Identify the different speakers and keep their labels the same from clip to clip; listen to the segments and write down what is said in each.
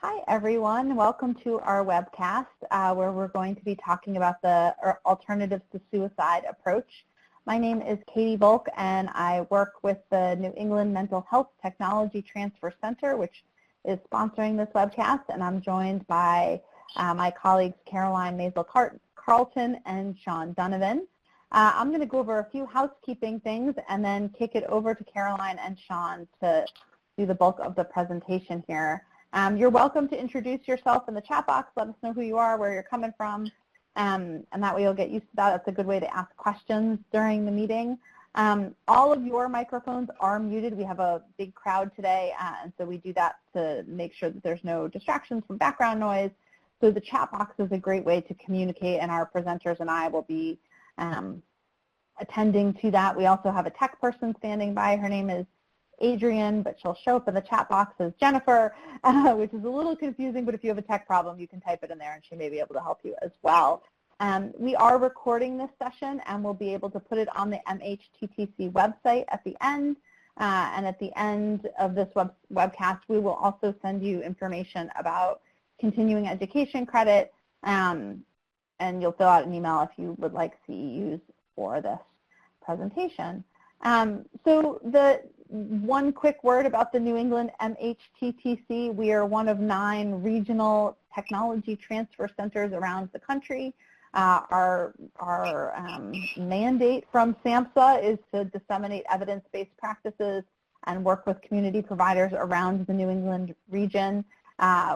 Speaker 1: Hi, everyone. Welcome to our webcast where we're going to be talking about the alternatives to suicide approach. My name is Katie Volk, and I work with the New England Mental Health Technology Transfer Center, which is sponsoring this webcast, and I'm joined by my colleagues Caroline Maisel-Carlton and Sean Donovan. I'm going to go over a few housekeeping things and then kick it over to Caroline and Sean to do the bulk of the presentation here. You're welcome to introduce yourself in the chat box. Let us know who you are, where you're coming from, and that way you'll get used to that. That's a good way to ask questions during the meeting. All of your microphones are muted. We have a big crowd today, and so we do that to make sure that there's no distractions from background noise. So the chat box is a great way to communicate, and our presenters and I will be attending to that. We also have a tech person standing by. Her name is Adrian, but she'll show up in the chat box as Jennifer, which is a little confusing, but if you have a tech problem, you can type it in there and she may be able to help you as well. We are recording this session and we'll be able to put it on the Mhttc website at the end. And at the end of this webcast, we will also send you information about continuing education credit, and you'll fill out an email if you would like CEUs for this presentation. So the one quick word about the New England Mhttc. We are one of 9 regional technology transfer centers around the country. Our mandate from SAMHSA is to disseminate evidence-based practices and work with community providers around the New England region.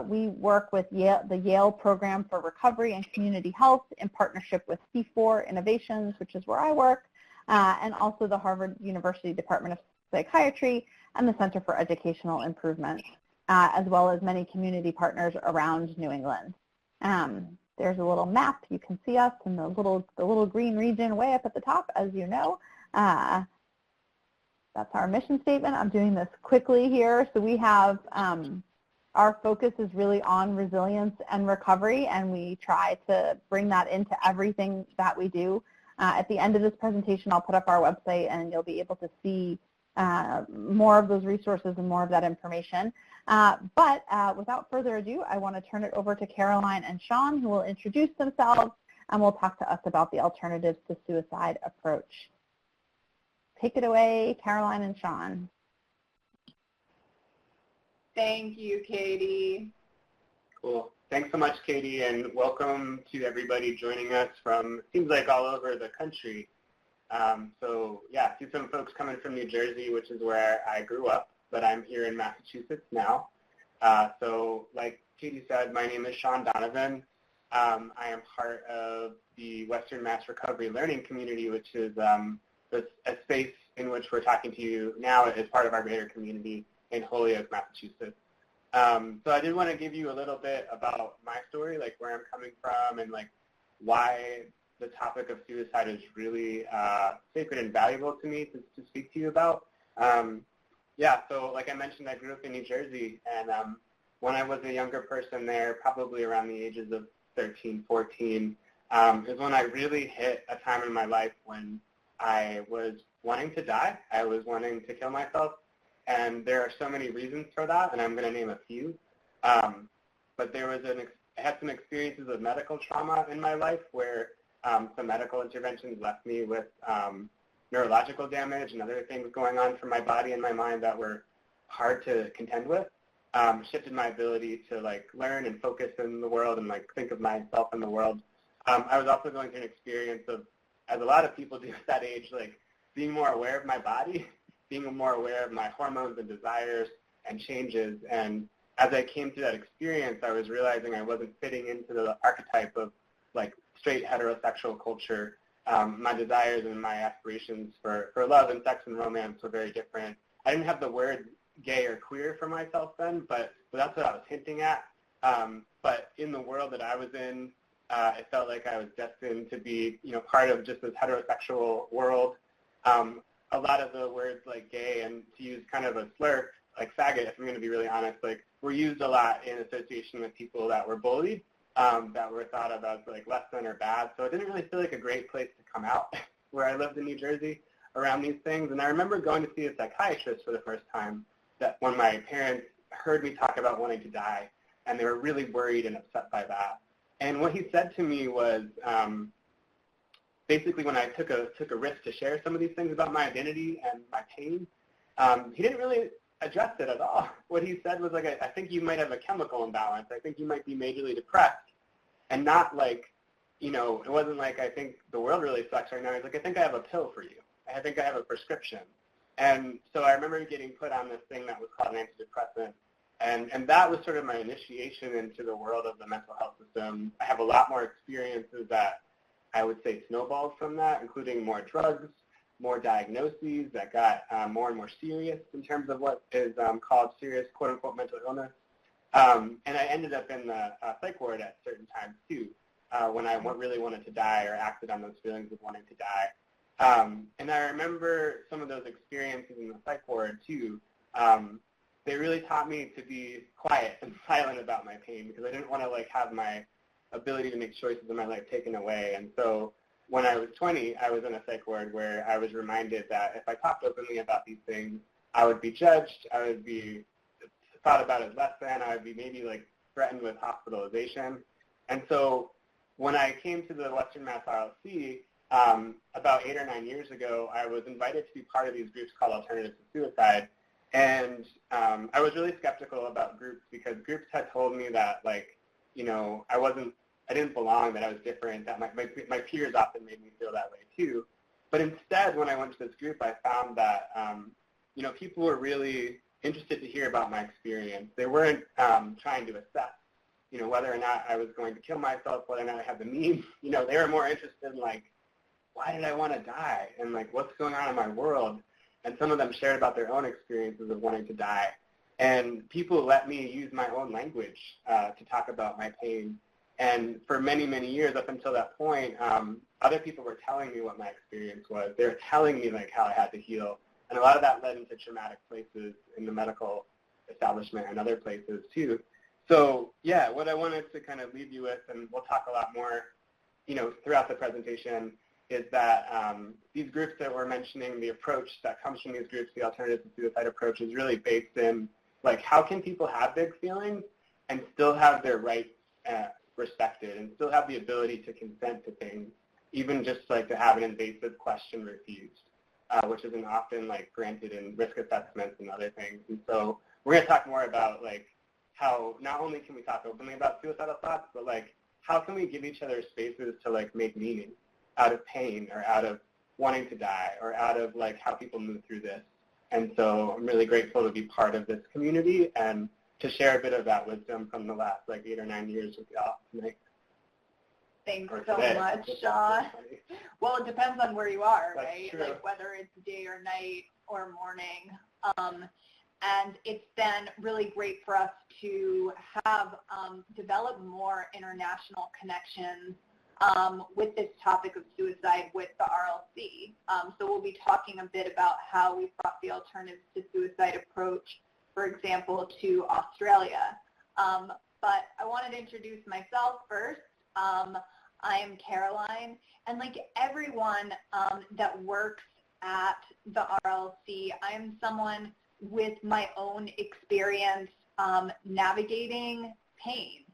Speaker 1: We work with the Yale Program for Recovery and Community Health in partnership with C4 Innovations, which is where I work, and also the Harvard University Department of Psychiatry and the Center for Educational Improvement, as well as many community partners around New England. There's a little map. You can see us in the little green region way up at the top, as you know. That's our mission statement. I'm doing this quickly here. So we have our focus is really on resilience and recovery, and we try to bring that into everything that we do. At the end of this presentation, I'll put up our website, and you'll be able to see more of those resources and more of that information. But without further ado, I want to turn it over to Caroline and Sean, who will introduce themselves, and will talk to us about the alternatives to suicide approach. Take it away, Caroline and Sean.
Speaker 2: Thank you, Katie.
Speaker 3: Cool. Thanks so much, Katie, and welcome to everybody joining us from, seems like all over the country. So yeah, see some folks coming from New Jersey, which is where I grew up, but I'm here in Massachusetts now. So like Katie said, my name is Sean Donovan. I am part of the Western Mass Recovery Learning Community, which is a space in which we're talking to you now as part of our greater community in Holyoke, Massachusetts. So I did want to give you a little bit about my story, like where I'm coming from and like why the topic of suicide is really sacred and valuable to me to speak to you about. Yeah, so like I mentioned, I grew up in New Jersey, and when I was a younger person there, probably around the ages of 13, 14, is when I really hit a time in my life when I was wanting to die. I was wanting to kill myself, and there are so many reasons for that, and I'm going to name a few. But there was I had some experiences of medical trauma in my life where some medical interventions left me with neurological damage and other things going on for my body and my mind that were hard to contend with. Shifted my ability to like learn and focus in the world and like think of myself in the world. I was also going through an experience of, as a lot of people do at that age, like being more aware of my body, being more aware of my hormones and desires and changes. And as I came through that experience, I was realizing I wasn't fitting into the archetype of like straight heterosexual culture. My desires and my aspirations for love and sex and romance were very different. I didn't have the word gay or queer for myself then, but that's what I was hinting at. But in the world that I was in, it felt like I was destined to be, part of just this heterosexual world. A lot of the words like gay, and to use kind of a slur, like faggot, if I'm going to be really honest, like were used a lot in association with people that were bullied, that were thought of as like less than or bad. So it didn't really feel like a great place to come out where I lived in New Jersey around these things. And I remember going to see a psychiatrist for the first time that when my parents heard me talk about wanting to die. and they were really worried and upset by that. And what he said to me was, basically when I took a risk to share some of these things about my identity and my pain, he didn't really address it at all. What he said was like, I think you might have a chemical imbalance. I think you might be majorly depressed, and not like, you know, it wasn't like, I think the world really sucks right now. He's like, I think I have a pill for you. I think I have a prescription. And so I remember getting put on this thing that was called an antidepressant. And that was sort of my initiation into the world of the mental health system. I have a lot more experiences that I would say snowballed from that, including more drugs, more diagnoses that got more and more serious in terms of what is called serious quote-unquote mental illness. And I ended up in the psych ward at certain times too, when I really wanted to die or acted on those feelings of wanting to die. And I remember some of those experiences in the psych ward too. They really taught me to be quiet and silent about my pain, because I didn't want to like have my ability to make choices in my life taken away. And so when I was 20, I was in a psych ward where I was reminded that if I talked openly about these things, I would be judged, I would be thought about as less than, I would be maybe like threatened with hospitalization. And so when I came to the Western Mass RLC, about 8 or 9 years ago, I was invited to be part of these groups called Alternatives to Suicide. And I was really skeptical about groups, because groups had told me that, like, you know, I didn't belong, that I was different, that my peers often made me feel that way too. But instead, when I went to this group, I found that, you know, people were really interested to hear about my experience. They weren't trying to assess, you know, whether or not I was going to kill myself, whether or not I had the means. You know, they were more interested in, like, why did I want to die? And, like, what's going on in my world? And some of them shared about their own experiences of wanting to die. And people let me use my own language to talk about my pain. And for many, many years up until that point, other people were telling me what my experience was. They were telling me like how I had to heal. And a lot of that led into traumatic places in the medical establishment and other places too. So yeah, what I wanted to kind of leave you with, and we'll talk a lot more, you know, throughout the presentation, is that these groups that we're mentioning, the approach that comes from these groups, the Alternative to Suicide approach, is really based in, like, how can people have big feelings and still have their rights respected, and still have the ability to consent to things, even just like to have an invasive question refused, which isn't often like granted in risk assessments and other things. And so we're going to talk more about like how not only can we talk openly about suicidal thoughts, but like how can we give each other spaces to like make meaning out of pain, or out of wanting to die, or out of like how people move through this. And so I'm really grateful to be part of this community and to share a bit of that wisdom from the last like 8 or 9 years with y'all tonight.
Speaker 2: Thanks so much, Sean. Well, it depends on where you are,
Speaker 3: That's
Speaker 2: right?
Speaker 3: true.
Speaker 2: Like whether it's day or night or morning. And it's been really great for us to have developed more international connections with this topic of suicide with the RLC. So we'll be talking a bit about how we brought the Alternatives to Suicide approach, for example, to Australia. But I wanted to introduce myself first. I am Caroline, and like everyone that works at the RLC, I am someone with my own experience navigating pain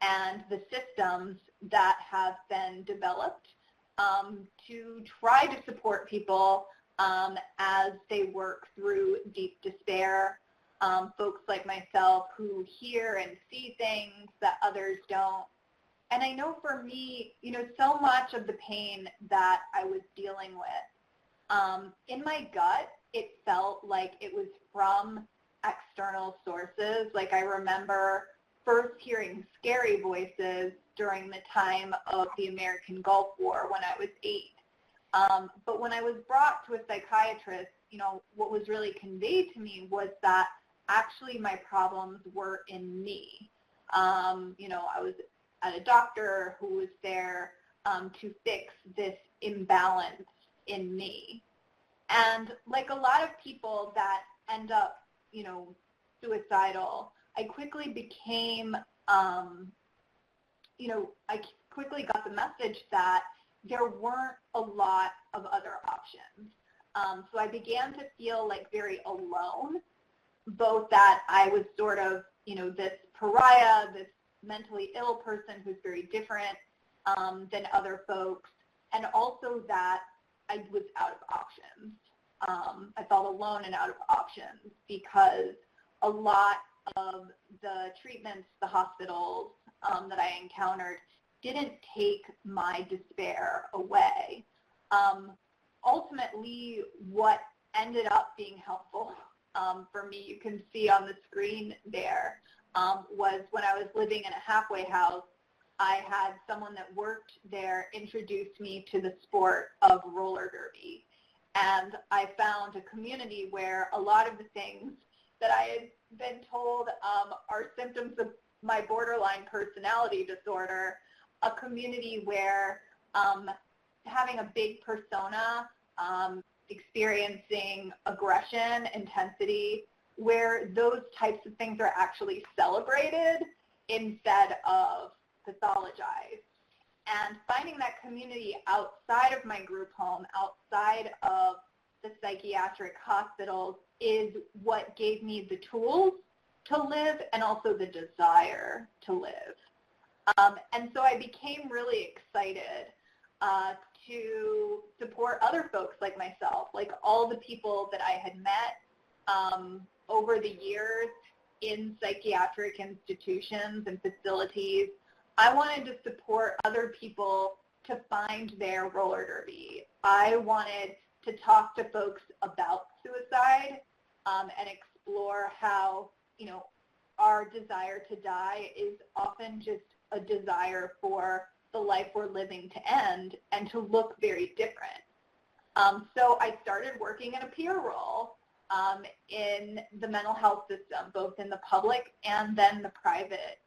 Speaker 2: and the systems that have been developed to try to support people as they work through deep despair. Folks like myself who hear and see things that others don't. And I know for me, you know, so much of the pain that I was dealing with, in my gut, it felt like it was from external sources. Like I remember first hearing scary voices during the time of the American Gulf War when I was 8. But when I was brought to a psychiatrist, you know, what was really conveyed to me was that actually my problems were in me. You know, I was at a doctor who was there to fix this imbalance in me. And like a lot of people that end up, you know, suicidal, I quickly became, you know, I quickly got the message that there weren't a lot of other options. So I began to feel like very alone, both that I was sort of this pariah, this mentally ill person who's very different than other folks, and also that I was out of options. I felt alone and out of options because a lot of the treatments, the hospitals that I encountered didn't take my despair away. Ultimately, what ended up being helpful for me, you can see on the screen there, was when I was living in a halfway house, I had someone that worked there introduce me to the sport of roller derby. And I found a community where a lot of the things that I had been told are symptoms of my borderline personality disorder, a community where having a big persona, experiencing aggression, intensity, where those types of things are actually celebrated instead of pathologized. And finding that community outside of my group home, outside of the psychiatric hospitals, is what gave me the tools to live and also the desire to live. And so I became really excited to support other folks like myself, like all the people that I had met over the years in psychiatric institutions and facilities. I wanted to support other people to find their roller derby. I wanted to talk to folks about suicide and explore how, our desire to die is often just a desire for the life we're living to end and to look very different. So I started working in a peer role in the mental health system, both in the public and then the private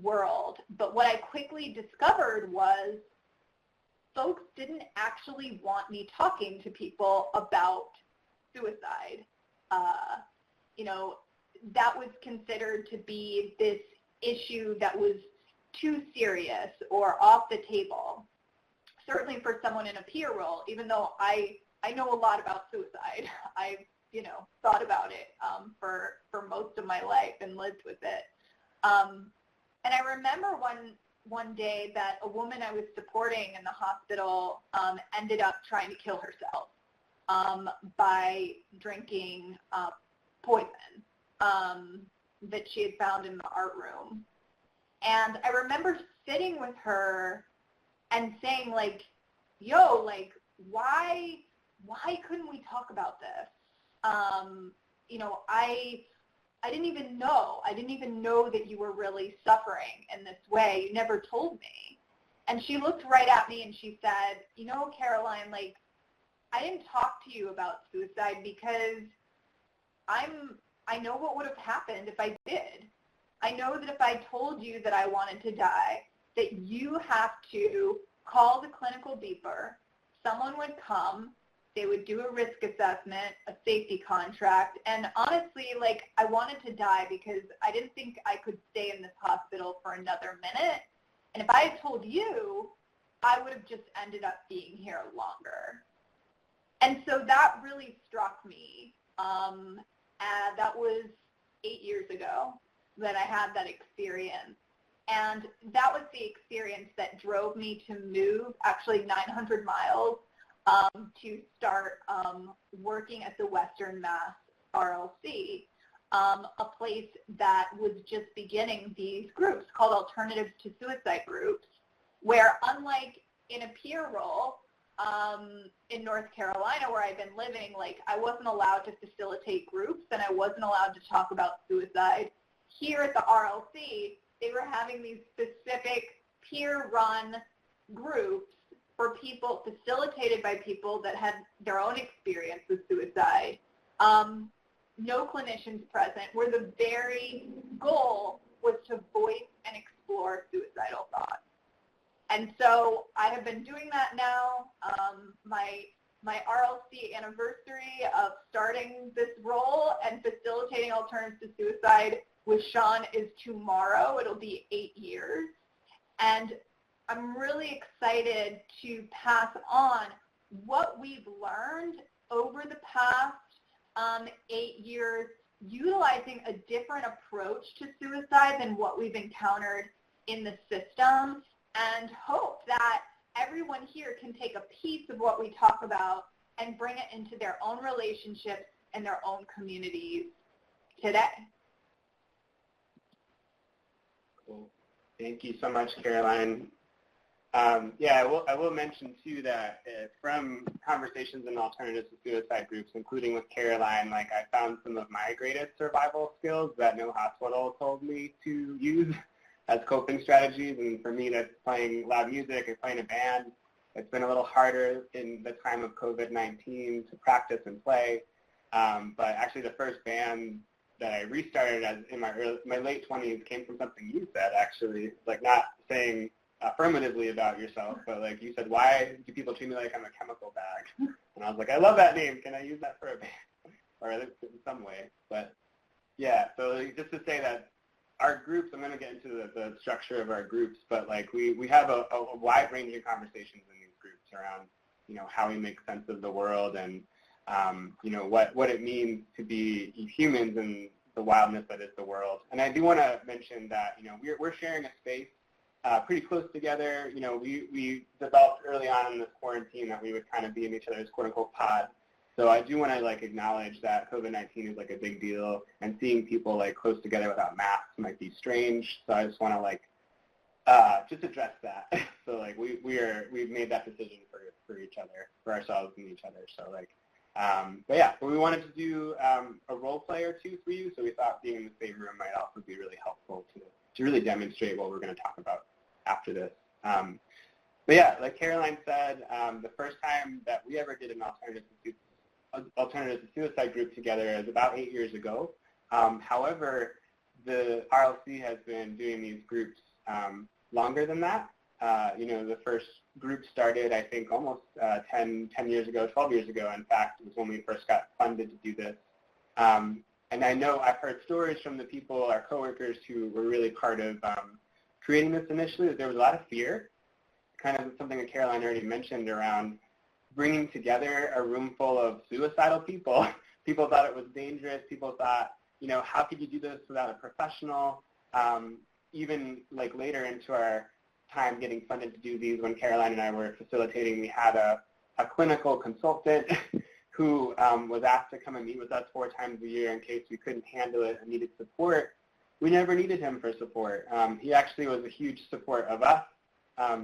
Speaker 2: world. But what I quickly discovered was folks didn't actually want me talking to people about suicide. That was considered to be this issue that was too serious or off the table. Certainly for someone in a peer role, even though I know a lot about suicide. I've, thought about it for most of my life and lived with it. And I remember one day that a woman I was supporting in the hospital ended up trying to kill herself by drinking poison that she had found in the art room. And I remember sitting with her and saying, why couldn't we talk about this? I didn't even know. I didn't even know that you were really suffering in this way. You never told me. And she looked right at me and she said, Caroline, I didn't talk to you about suicide because I know what would have happened if I did. I know that if I told you that I wanted to die, that you have to call the clinical beeper, someone would come, they would do a risk assessment, a safety contract, and honestly, I wanted to die because I didn't think I could stay in this hospital for another minute, and if I had told you, I would have just ended up being here longer. And so that really struck me. That was 8 years ago that I had that experience. And that was the experience that drove me to move actually 900 miles to start working at the Western Mass RLC, a place that was just beginning these groups called Alternatives to Suicide groups, where unlike in a peer role in North Carolina where I've been living, I wasn't allowed to facilitate groups and I wasn't allowed to talk about suicide. Here at the RLC, they were having these specific peer-run groups for people, facilitated by people that had their own experience with suicide. No clinicians present, where the very goal was to voice and explore suicidal thoughts. And so I have been doing that now. My RLC anniversary of starting this role and facilitating alternatives to suicide with Sean is tomorrow. It'll be 8 years. And I'm really excited to pass on what we've learned over the past 8 years utilizing a different approach to suicide than what we've encountered in the system, and hope that everyone here can take a piece of what we talk about and bring it into their own relationships and their own communities today.
Speaker 3: Cool. Thank you so much, Caroline. Yeah, I will mention too that from conversations in alternatives to suicide groups, including with Caroline, like I found some of my greatest survival skills that no hospital told me to use as coping strategies. And for me, that's playing loud music and playing a band. It's been a little harder in the time of COVID-19 to practice and play. But actually, the first band that I restarted as in my late 20s came from something you said, actually, like not saying affirmatively about yourself, but like you said, why do people treat me like I'm a chemical bag? And I was like, I love that name. Can I use that for a band? Or in some way. But yeah, so just to say that our groups, I'm going to get into the structure of our groups, but like we have a wide range of conversations in these groups around, you know, how we make sense of the world and, you know, what it means to be humans and the wildness that is the world. And I do want to mention that, you know, we're sharing a space pretty close together. You know, we developed early on in this quarantine that we would kind of be in each other's quote-unquote pod. So I do want to like acknowledge that COVID-19 is like a big deal, and seeing people like close together without masks might be strange. So I just want to like just address that. So like we've made that decision for each other, for ourselves and each other. So like, but yeah, but we wanted to do a role play or two for you. So we thought being in the same room might also be really helpful to really demonstrate what we're going to talk about after this. But yeah, like Caroline said, the first time that we ever did an alternative to suicide group together is about 8 years ago. However, the RLC has been doing these groups longer than that. You know, the first group started, I think, almost 10 years ago, 12 years ago. In fact, it was when we first got funded to do this. And I know I've heard stories from the people, our coworkers, who were really part of creating this initially, that there was a lot of fear, kind of something that Caroline already mentioned around bringing together a room full of suicidal people. People thought it was dangerous. People thought, you know, how could you do this without a professional? Even like later into our time getting funded to do these, when Caroline and I were facilitating, we had a clinical consultant who was asked to come and meet with us 4 times a year in case we couldn't handle it and needed support. We never needed him for support. He actually was a huge support of us,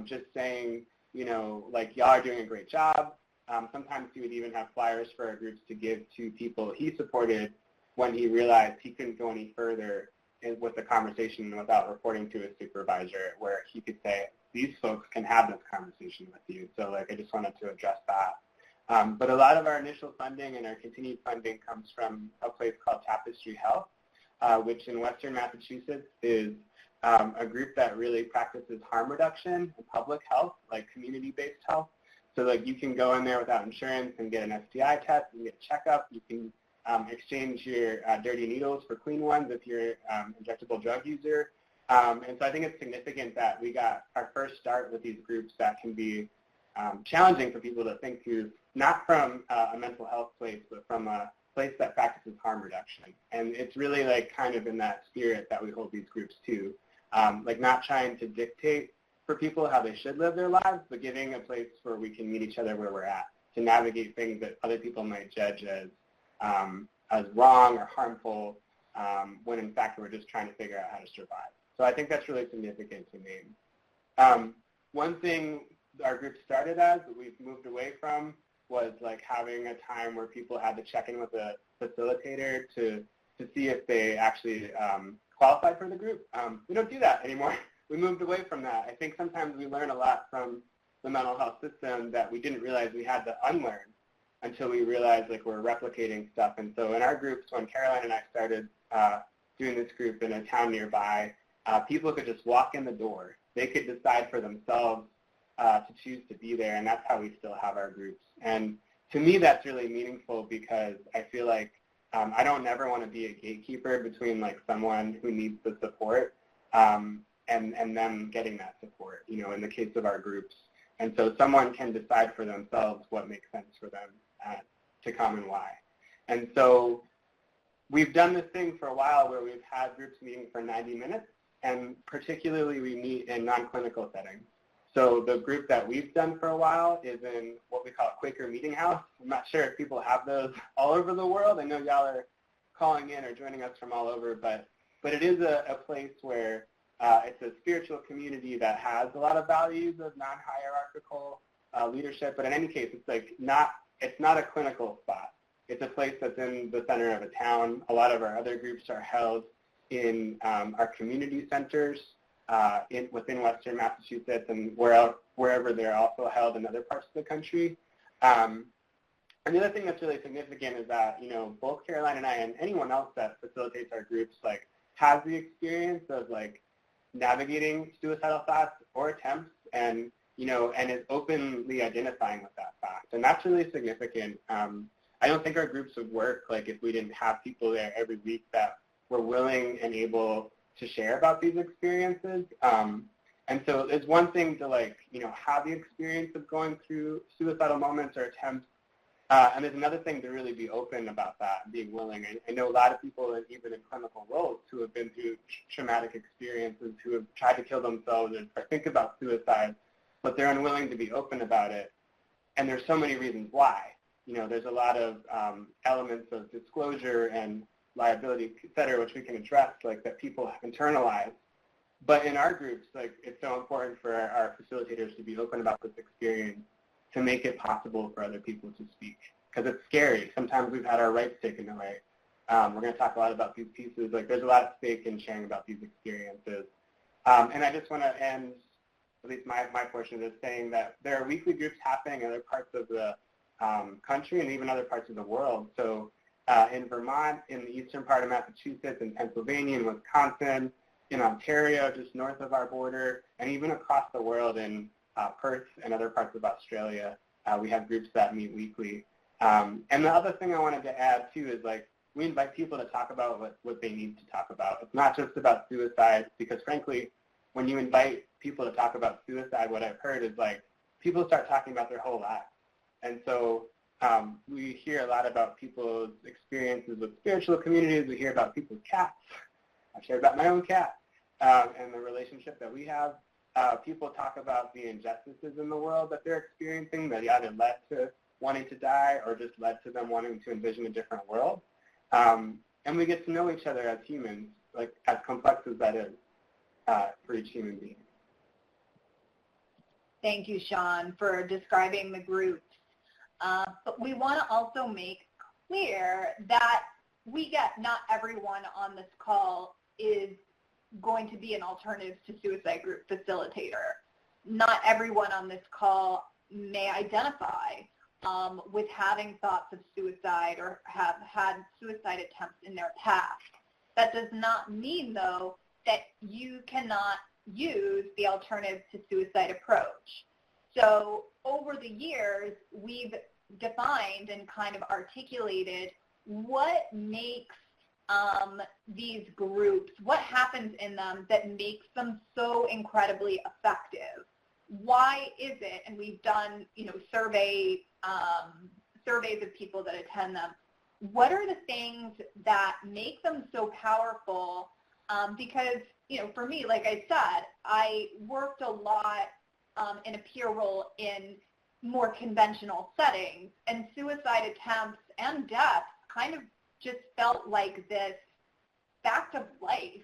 Speaker 3: just saying, you know, like, y'all are doing a great job. Sometimes he would even have flyers for our groups to give to people he supported when he realized he couldn't go any further with the conversation without reporting to his supervisor, where he could say, these folks can have this conversation with you. So like, I just wanted to address that. But a lot of our initial funding and our continued funding comes from a place called Tapestry Health, which in Western Massachusetts is a group that really practices harm reduction and public health, like community-based health. So like you can go in there without insurance and get an STI test and get a checkup. You can exchange your dirty needles for clean ones if you're an injectable drug user. And so I think it's significant that we got our first start with these groups that can be challenging for people to think through, not from a mental health place, but from a place that practices harm reduction. And it's really like kind of in that spirit that we hold these groups too. Like not trying to dictate for people how they should live their lives, but giving a place where we can meet each other where we're at to navigate things that other people might judge as wrong or harmful, when in fact we're just trying to figure out how to survive. So I think that's really significant to me. One thing our group started as that we've moved away from was like having a time where people had to check in with a facilitator to see if they actually qualified for the group. We don't do that anymore. We moved away from that. I think sometimes we learn a lot from the mental health system that we didn't realize we had to unlearn until we realized like we're replicating stuff. And so in our groups, when Caroline and I started doing this group in a town nearby, people could just walk in the door. They could decide for themselves to choose to be there, and that's how we still have our groups. And to me, that's really meaningful because I feel like I don't never want to be a gatekeeper between like someone who needs the support and them getting that support, you know, in the case of our groups. And so someone can decide for themselves what makes sense for them to come and why. And so we've done this thing for a while where we've had groups meeting for 90 minutes, and particularly we meet in non-clinical settings. So the group that we've done for a while is in what we call a Quaker Meeting House. I'm not sure if people have those all over the world. I know y'all are calling in or joining us from all over, but it is a place where it's a spiritual community that has a lot of values of non-hierarchical leadership. But in any case, it's not a clinical spot. It's a place that's in the center of a town. A lot of our other groups are held in our community centers within Western Massachusetts and wherever they're also held in other parts of the country. And the other thing that's really significant is that, both Caroline and I and anyone else that facilitates our groups, has the experience of, navigating suicidal thoughts or attempts and is openly identifying with that fact. And that's really significant. I don't think our groups would work, if we didn't have people there every week that were willing and able to share about these experiences. And so it's one thing to, have the experience of going through suicidal moments or attempts, and there's another thing to really be open about that and being willing. I know a lot of people, even in clinical roles, who have been through traumatic experiences, who have tried to kill themselves or think about suicide, but they're unwilling to be open about it. And there's so many reasons why. There's a lot of elements of disclosure and liability, et cetera, which we can address, that people have internalized. But in our groups, it's so important for our facilitators to be open about this experience, to make it possible for other people to speak. Because it's scary. Sometimes we've had our rights taken away. We're going to talk a lot about these pieces. There's a lot at stake in sharing about these experiences. And I just want to end, at least my portion of this, saying that there are weekly groups happening in other parts of the country and even other parts of the world. So in Vermont, in the eastern part of Massachusetts, in Pennsylvania, in Wisconsin, in Ontario, just north of our border, and even across the world in Perth and other parts of Australia, we have groups that meet weekly. And the other thing I wanted to add, too, is we invite people to talk about what they need to talk about. It's not just about suicide, because frankly, when you invite people to talk about suicide, what I've heard is people start talking about their whole lives. And so we hear a lot about people's experiences with spiritual communities. We hear about people's cats. I've shared about my own cat and the relationship that we have. People talk about the injustices in the world that they're experiencing that either led to wanting to die or just led to them wanting to envision a different world. And we get to know each other as humans, as complex as that is for each human being.
Speaker 2: Thank you, Sean, for describing the groups. But we want to also make clear that we get not everyone on this call is going to be an Alternatives to Suicide group facilitator. Not everyone on this call may identify with having thoughts of suicide or have had suicide attempts in their past. That does not mean, though, that you cannot use the Alternatives to Suicide approach. So over the years, we've defined and kind of articulated what makes these groups, what happens in them that makes them so incredibly effective. Why is it, and we've done surveys of people that attend them, what are the things that make them so powerful? Because, for me, like I said, I worked a lot in a peer role in more conventional settings, and suicide attempts and deaths kind of just felt like this fact of life.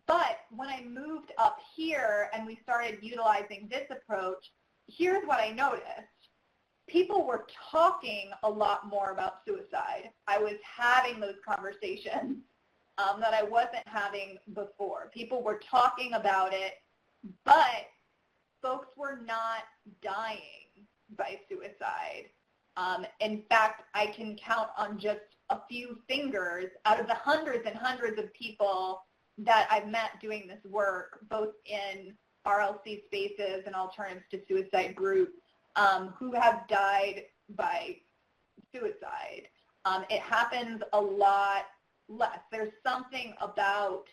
Speaker 2: But when I moved up here and we started utilizing this approach, here's what I noticed. People were talking a lot more about suicide. I was having those conversations that I wasn't having before. People were talking about it, but folks were not dying by suicide. In fact, I can count on just a few fingers out of the hundreds and hundreds of people that I've met doing this work, both in RLC spaces and Alternatives to Suicide groups, who have died by suicide. It happens a lot less. There's something about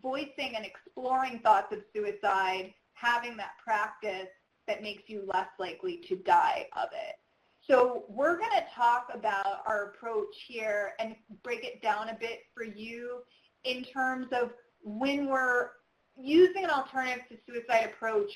Speaker 2: voicing and exploring thoughts of suicide, having that practice that makes you less likely to die of it. So we're going to talk about our approach here and break it down a bit for you in terms of when we're using an alternative to suicide approach,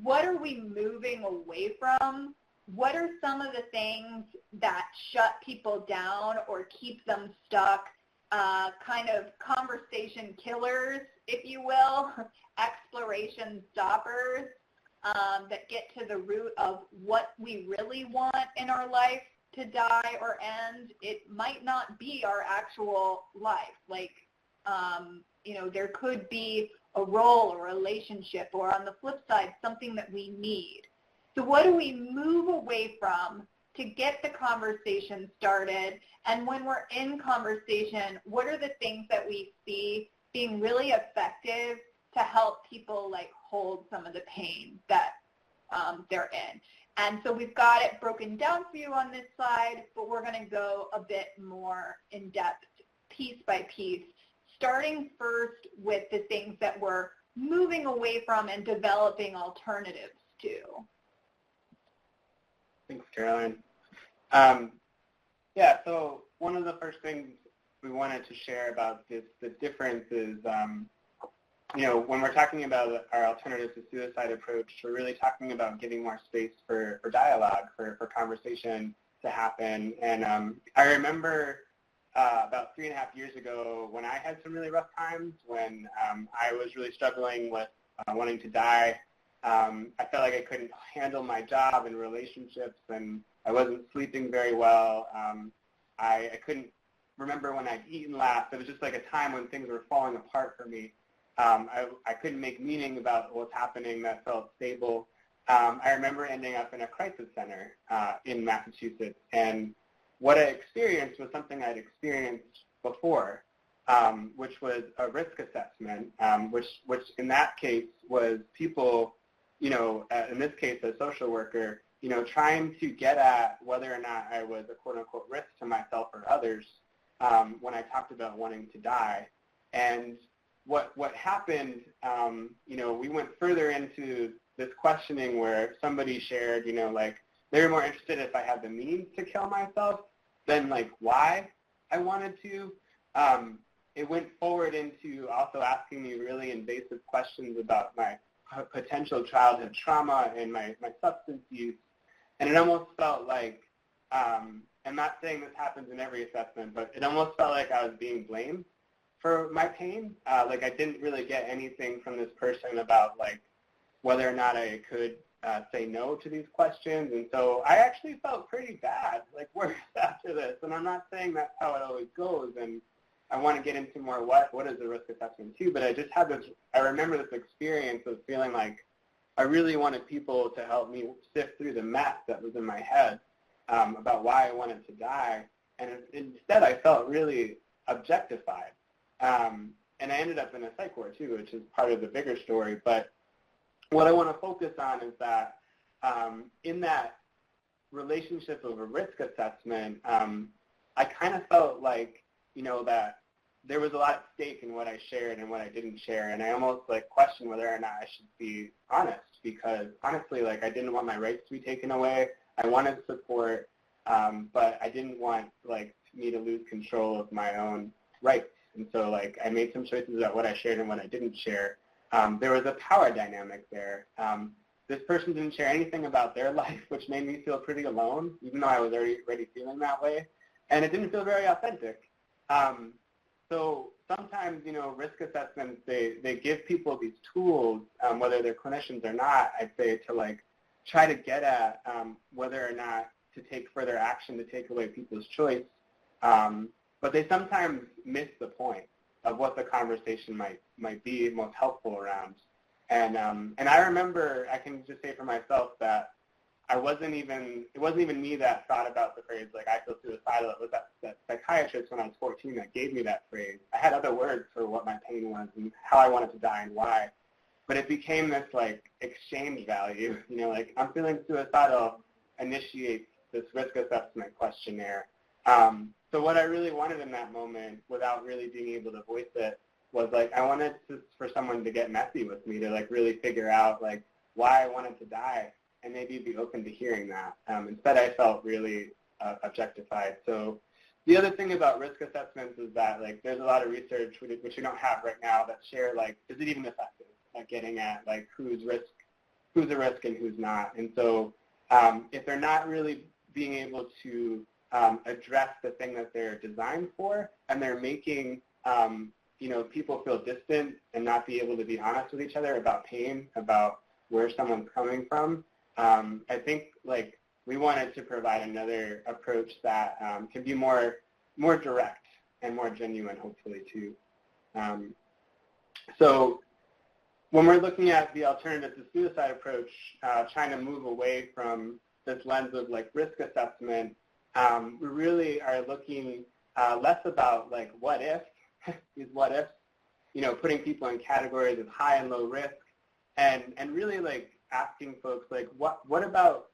Speaker 2: what are we moving away from? What are some of the things that shut people down or keep them stuck, kind of conversation killers, if you will, exploration stoppers that get to the root of what we really want in our life to die or end? It might not be our actual life. Like, there could be a role or a relationship, or on the flip side, something that we need. So what do we move away from to get the conversation started? And when we're in conversation, what are the things that we see being really effective to help people like hold some of the pain that they're in? And so we've got it broken down for you on this slide, but we're going to go a bit more in depth, piece by piece, starting first with the things that we're moving away from and developing alternatives to.
Speaker 3: Thanks, Caroline. So one of the first things we wanted to share about the difference is, when we're talking about our alternative to suicide approach, we're really talking about giving more space for dialogue, for conversation to happen. And I remember about 3.5 years ago when I had some really rough times, when I was really struggling with wanting to die. I felt like I couldn't handle my job and relationships, and I wasn't sleeping very well. I couldn't remember when I'd eaten last. It was just like a time when things were falling apart for me. I couldn't make meaning about what's happening that felt stable. I remember ending up in a crisis center in Massachusetts, and what I experienced was something I'd experienced before, which was a risk assessment, which in that case was people, in this case a social worker, trying to get at whether or not I was a quote-unquote risk to myself or others when I talked about wanting to die. And what happened, we went further into this questioning where somebody shared, they were more interested if I had the means to kill myself than why I wanted to. It went forward into also asking me really invasive questions about my potential childhood trauma and my substance use. And it almost felt like, I'm not saying this happens in every assessment, but it almost felt like I was being blamed for my pain. I didn't really get anything from this person about whether or not I could say no to these questions. And so I actually felt pretty bad, worse after this. And I'm not saying that's how it always goes. And I want to get into more what is a risk assessment too, but I just had this, I remember this experience of feeling like I really wanted people to help me sift through the mess that was in my head about why I wanted to die. And instead I felt really objectified. And I ended up in a psych ward too, which is part of the bigger story. But what I want to focus on is that in that relationship of a risk assessment, I kind of felt like, that there was a lot at stake in what I shared and what I didn't share. And I almost questioned whether or not I should be honest, because honestly, I didn't want my rights to be taken away. I wanted support, but I didn't want me to lose control of my own rights. And so I made some choices about what I shared and what I didn't share. There was a power dynamic there. This person didn't share anything about their life, which made me feel pretty alone, even though I was already feeling that way. And it didn't feel very authentic. So sometimes, risk assessments, they give people these tools, whether they're clinicians or not, I'd say, to try to get at whether or not to take further action to take away people's choice. But they sometimes miss the point of what the conversation might be most helpful around. And I remember, I can just say for myself that it wasn't even me that thought about the phrase, I feel suicidal. It was that psychiatrist when I was 14 that gave me that phrase. I had other words for what my pain was and how I wanted to die and why. But it became this exchange value, I'm feeling suicidal, initiates this risk assessment questionnaire. So what I really wanted in that moment, without really being able to voice it, was I wanted for someone to get messy with me, to really figure out why I wanted to die. and maybe be open to hearing that. Instead, I felt really objectified. So the other thing about risk assessments is that like there's a lot of research, which we don't have right now, that share like, is it even effective at getting at like who's a risk and who's not. And so if they're not really being able to address the thing that they're designed for, and they're making people feel distant and not be able to be honest with each other about pain, about where someone's coming from, I think like we wanted to provide another approach that can be more direct and more genuine, hopefully, too. So when we're looking at the alternative to suicide approach, trying to move away from this lens of like risk assessment, we really are looking less about like what if, these what ifs, putting people in categories of high and low risk, and really like asking folks like what about,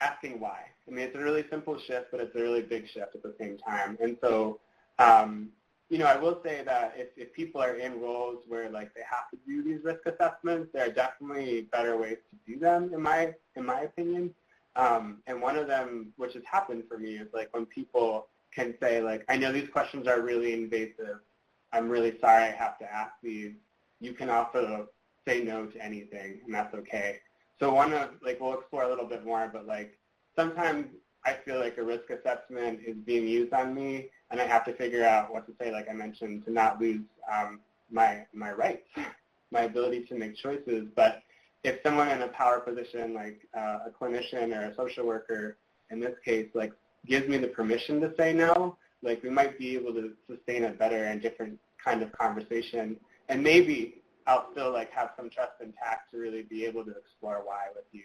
Speaker 3: asking why. I mean, it's a really simple shift, but it's a really big shift at the same time. And so, I will say that if people are in roles where like they have to do these risk assessments, there are definitely better ways to do them, in my opinion. And one of them, which has happened for me, is like when people can say like, I know these questions are really invasive. I'm really sorry I have to ask these. You can also say no to anything, and that's okay. So we'll explore a little bit more, but like sometimes I feel like a risk assessment is being used on me, and I have to figure out what to say, like I mentioned, to not lose my rights, my ability to make choices. But if someone in a power position, like a clinician or a social worker, in this case, like gives me the permission to say no, like we might be able to sustain a better and different kind of conversation. And maybe I'll still like have some trust intact to really be able to explore why with you.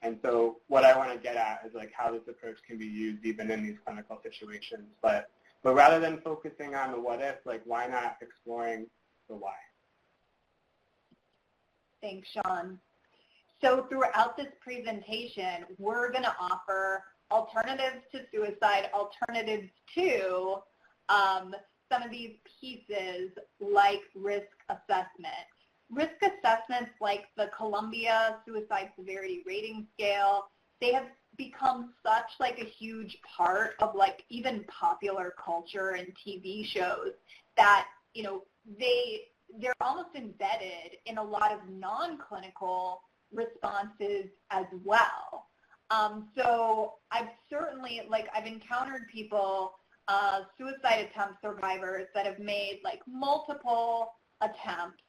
Speaker 3: And so what I want to get at is like how this approach can be used even in these clinical situations. But rather than focusing on the what if, like why not exploring the why?
Speaker 2: Thanks, Sean. So throughout this presentation, we're going to offer alternatives to suicide, alternatives to some of these pieces like risk assessment. Risk assessments like the Columbia Suicide Severity Rating Scale, they have become such like a huge part of like even popular culture and TV shows that, they're almost embedded in a lot of non-clinical responses as well. So I've certainly, I've encountered people, suicide attempt survivors that have made like multiple attempts,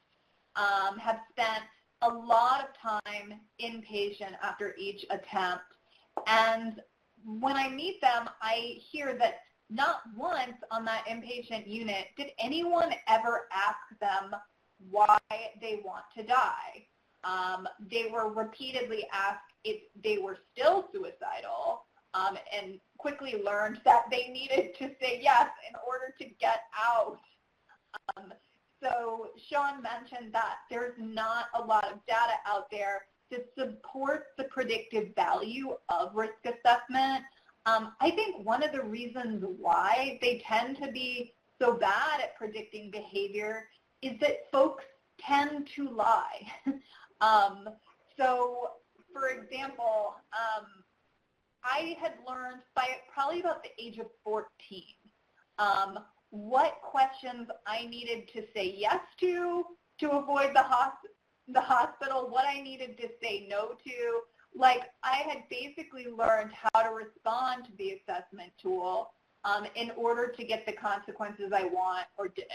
Speaker 2: have spent a lot of time inpatient after each attempt. And when I meet them, I hear that not once on that inpatient unit did anyone ever ask them why they want to die. They were repeatedly asked if they were still suicidal, and quickly learned that they needed to say yes in order to get out. So Sean mentioned that there's not a lot of data out there that supports the predictive value of risk assessment. I think one of the reasons why they tend to be so bad at predicting behavior is that folks tend to lie. So, for example, I had learned by probably about the age of 14 what questions I needed to say yes to avoid the hospital, what I needed to say no to. Like, I had basically learned how to respond to the assessment tool in order to get the consequences I want or didn't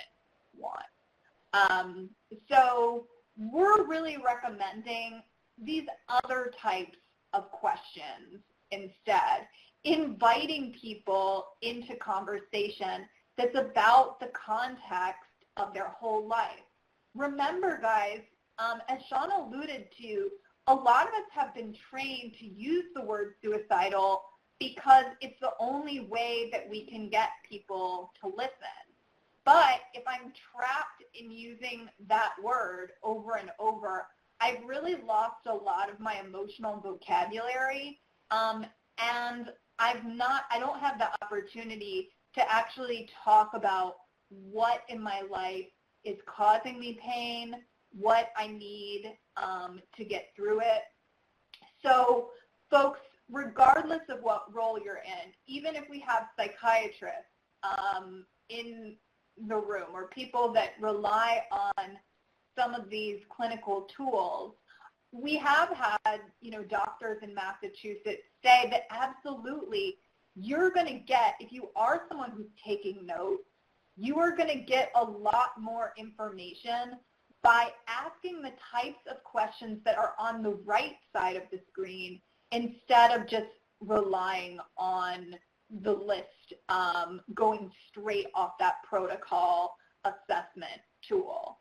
Speaker 2: want. So we're really recommending these other types of questions instead, inviting people into conversation that's about the context of their whole life. Remember, guys, as Sean alluded to, a lot of us have been trained to use the word suicidal because it's the only way that we can get people to listen. But if I'm trapped in using that word over and over, I've really lost a lot of my emotional vocabulary, and I don't have the opportunity to actually talk about what in my life is causing me pain, what I need to get through it. So folks, regardless of what role you're in, even if we have psychiatrists in the room or people that rely on some of these clinical tools, we have had, doctors in Massachusetts say that absolutely you're going to get, if you are someone who's taking notes, you are going to get a lot more information by asking the types of questions that are on the right side of the screen instead of just relying on the list, going straight off that protocol assessment tool.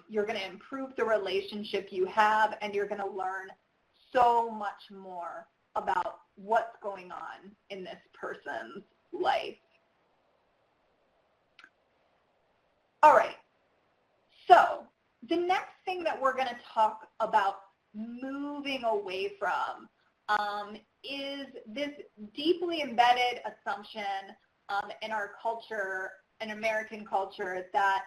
Speaker 2: You're going to improve the relationship you have, and you're going to learn so much more about what's going on in this person's life. All right, so the next thing that we're going to talk about moving away from is this deeply embedded assumption in our culture, in American culture, that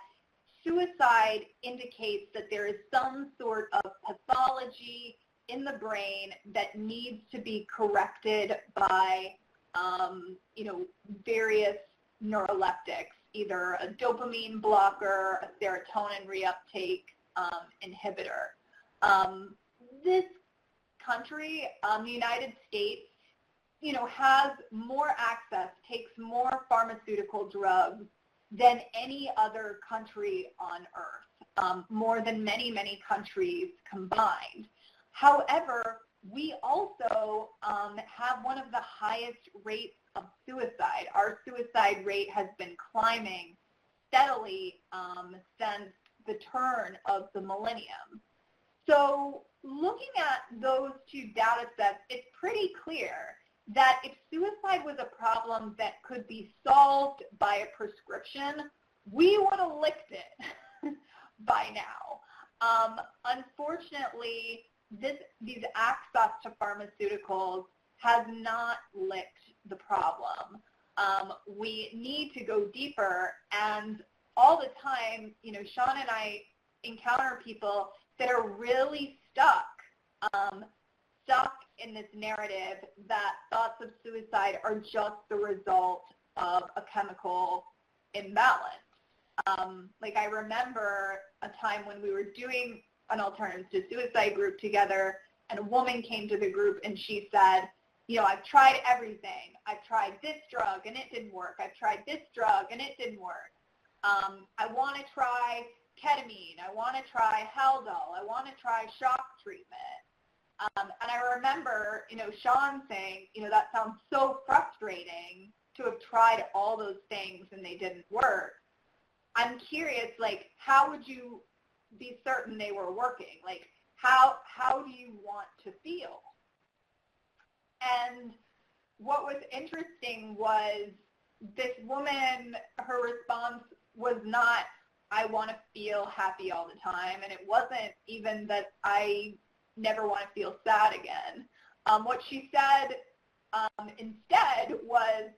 Speaker 2: suicide indicates that there is some sort of pathology in the brain that needs to be corrected by, various neuroleptics, either a dopamine blocker, a serotonin reuptake inhibitor. This country, the United States, has more access, takes more pharmaceutical drugs than any other country on earth, more than many, many countries combined. However, we also have one of the highest rates of suicide. Our suicide rate has been climbing steadily since the turn of the millennium. So looking at those two data sets, it's pretty clear that if suicide was a problem that could be solved by a prescription, we would have licked it by now. Unfortunately, these access to pharmaceuticals has not licked the problem. We need to go deeper, and all the time, Sean and I encounter people that are really stuck in this narrative that thoughts of suicide are just the result of a chemical imbalance. I remember a time when we were doing an alternative to suicide group together, and a woman came to the group and she said, I've tried everything. I've tried this drug and it didn't work. I've tried this drug and it didn't work. I want to try ketamine. I want to try Haldol. I want to try shock treatment. And I remember, Sean saying, that sounds so frustrating to have tried all those things and they didn't work. I'm curious, how would you be certain they were working? How do you want to feel? And what was interesting was this woman, her response was not, I want to feel happy all the time, and it wasn't even that I never want to feel sad again. What she said instead was,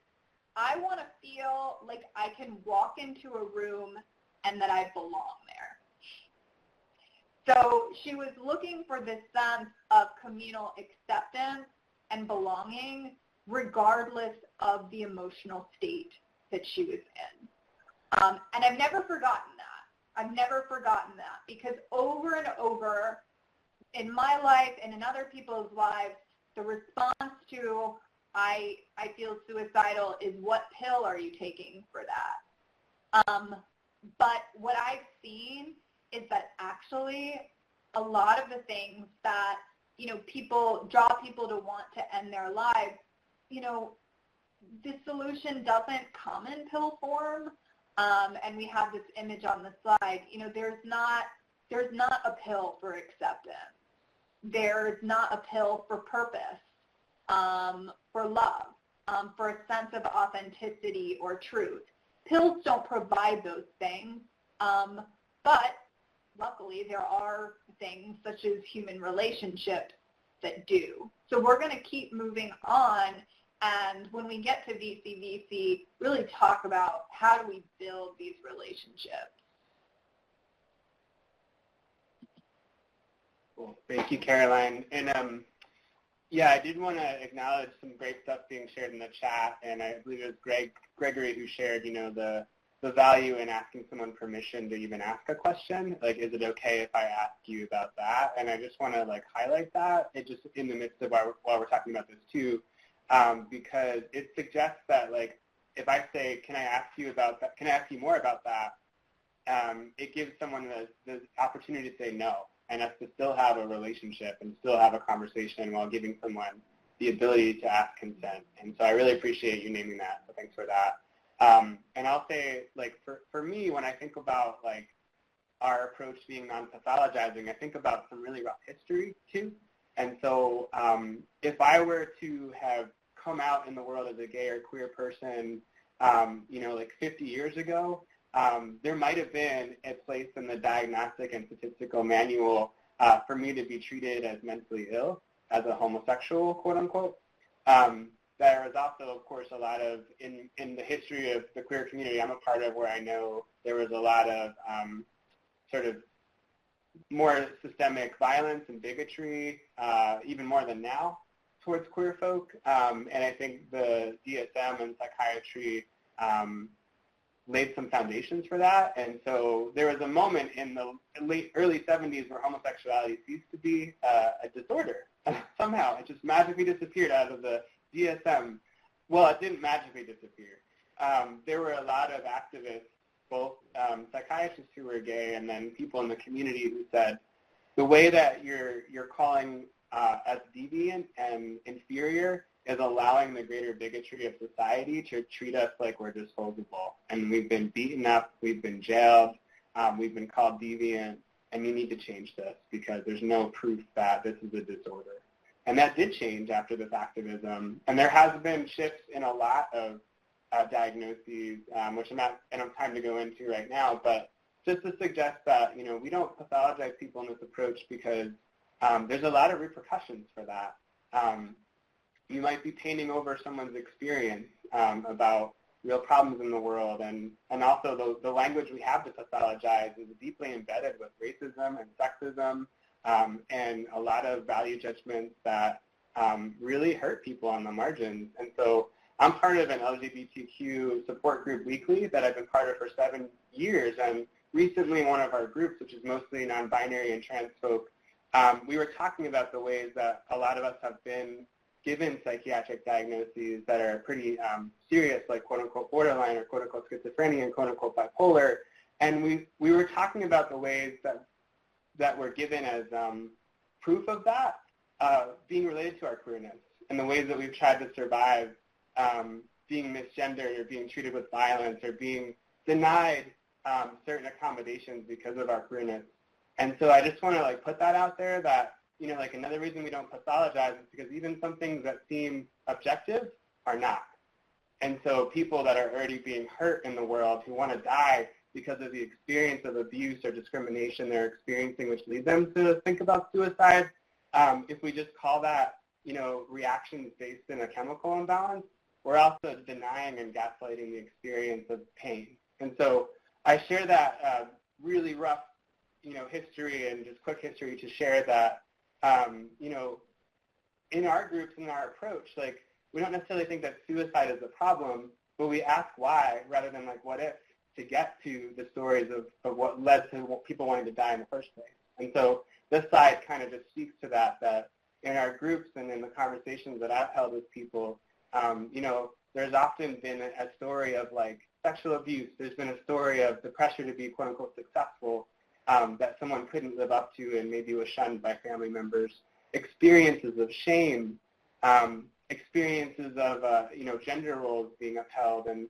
Speaker 2: I want to feel like I can walk into a room and that I belong there. So she was looking for this sense of communal acceptance and belonging regardless of the emotional state that she was in. And I've never forgotten that. I've never forgotten that, because over and over in my life and in other people's lives, the response to I feel suicidal is, what pill are you taking for that? But what I've seen is that actually a lot of the things that, people draw people to want to end their lives, the solution doesn't come in pill form. And we have this image on the slide. There's not a pill for acceptance. There's not a pill for purpose, for love, for a sense of authenticity or truth. Pills don't provide those things, but luckily there are things such as human relationships that do. So we're going to keep moving on, and when we get to VCVC, really talk about how do we build these relationships.
Speaker 3: Cool. Thank you, Caroline. And Yeah, I did want to acknowledge some great stuff being shared in the chat, and I believe it was Gregory who shared, the value in asking someone permission to even ask a question. Like, is it okay if I ask you about that? And I just want to highlight that. It just in the midst of while we're talking about this too, because it suggests that if I say, can I ask you about that? Can I ask you more about that? It gives someone the opportunity to say no, and us to still have a relationship and still have a conversation while giving someone the ability to ask consent. And so I really appreciate you naming that, so thanks for that. And I'll say, for me, when I think about, our approach being non-pathologizing, I think about some really rough history, too. And so if I were to have come out in the world as a gay or queer person, 50 years ago, there might have been a place in the diagnostic and statistical manual for me to be treated as mentally ill, as a homosexual, quote unquote. There was also, of course, a lot of, in the history of the queer community I'm a part of, where I know there was a lot of sort of more systemic violence and bigotry, even more than now, towards queer folk. And I think the DSM and psychiatry laid some foundations for that. And so there was a moment in the early 70s where homosexuality ceased to be a disorder. Somehow it just magically disappeared out of the DSM. Well, it didn't magically disappear. There were a lot of activists, both psychiatrists who were gay and then people in the community who said, the way that you're calling us deviant and inferior is allowing the greater bigotry of society to treat us like we're disposable. And we've been beaten up, we've been jailed, we've been called deviant, and you need to change this because there's no proof that this is a disorder. And that did change after this activism. And there has been shifts in a lot of diagnoses, which I'm not enough time to go into right now, but just to suggest that, we don't pathologize people in this approach because there's a lot of repercussions for that. You might be painting over someone's experience about real problems in the world, and also the language we have to pathologize is deeply embedded with racism and sexism and a lot of value judgments that really hurt people on the margins. And so I'm part of an LGBTQ support group weekly that I've been part of for 7 years, and recently one of our groups, which is mostly non-binary and trans folk, we were talking about the ways that a lot of us have been given psychiatric diagnoses that are pretty serious, like quote-unquote borderline or quote-unquote schizophrenia and quote-unquote bipolar. And we were talking about the ways that were given as proof of that being related to our queerness and the ways that we've tried to survive being misgendered or being treated with violence or being denied certain accommodations because of our queerness. And so I just want to put that out there that another reason we don't pathologize is because even some things that seem objective are not. And so people that are already being hurt in the world who want to die because of the experience of abuse or discrimination they're experiencing, which leads them to think about suicide, if we just call that, reactions based in a chemical imbalance, we're also denying and gaslighting the experience of pain. And so I share that really rough, history and just quick history to share that, in our groups and our approach, we don't necessarily think that suicide is a problem, but we ask why rather than what if to get to the stories of what led to people wanting to die in the first place. And so this slide kind of just speaks to that in our groups and in the conversations that I've held with people, there's often been a story of sexual abuse. There's been a story of the pressure to be quote unquote successful that someone couldn't live up to and maybe was shunned by family members. Experiences of shame, experiences of gender roles being upheld, and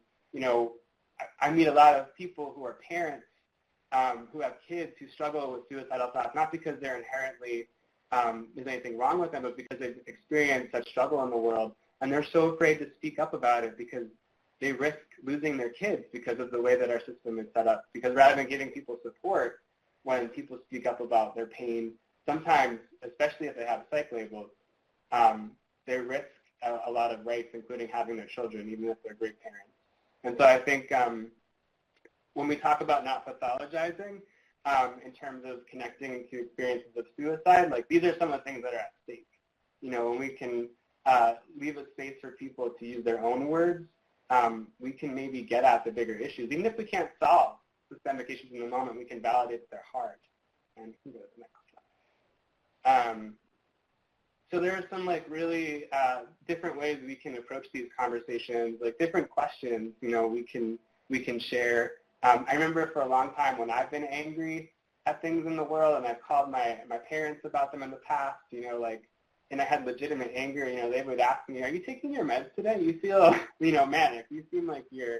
Speaker 3: I meet a lot of people who are parents who have kids who struggle with suicidal thoughts, not because they're inherently there's anything wrong with them, but because they've experienced such struggle in the world, and they're so afraid to speak up about it because they risk losing their kids because of the way that our system is set up. Because rather than giving people support when people speak up about their pain, sometimes, especially if they have psych labels, they risk a lot of rights, including having their children, even if they're great parents. And so I think when we talk about not pathologizing, in terms of connecting to experiences of suicide, these are some of the things that are at stake. when we can leave a space for people to use their own words, we can maybe get at the bigger issues. Even if we can't solve systemic issues in the moment, we can validate their heart. And we can go to the next slide. So there are some really different ways we can approach these conversations, different questions, we can share. I remember for a long time when I've been angry at things in the world, and I've called my parents about them in the past, and I had legitimate anger, they would ask me, are you taking your meds today? You feel, manic. You seem like you're,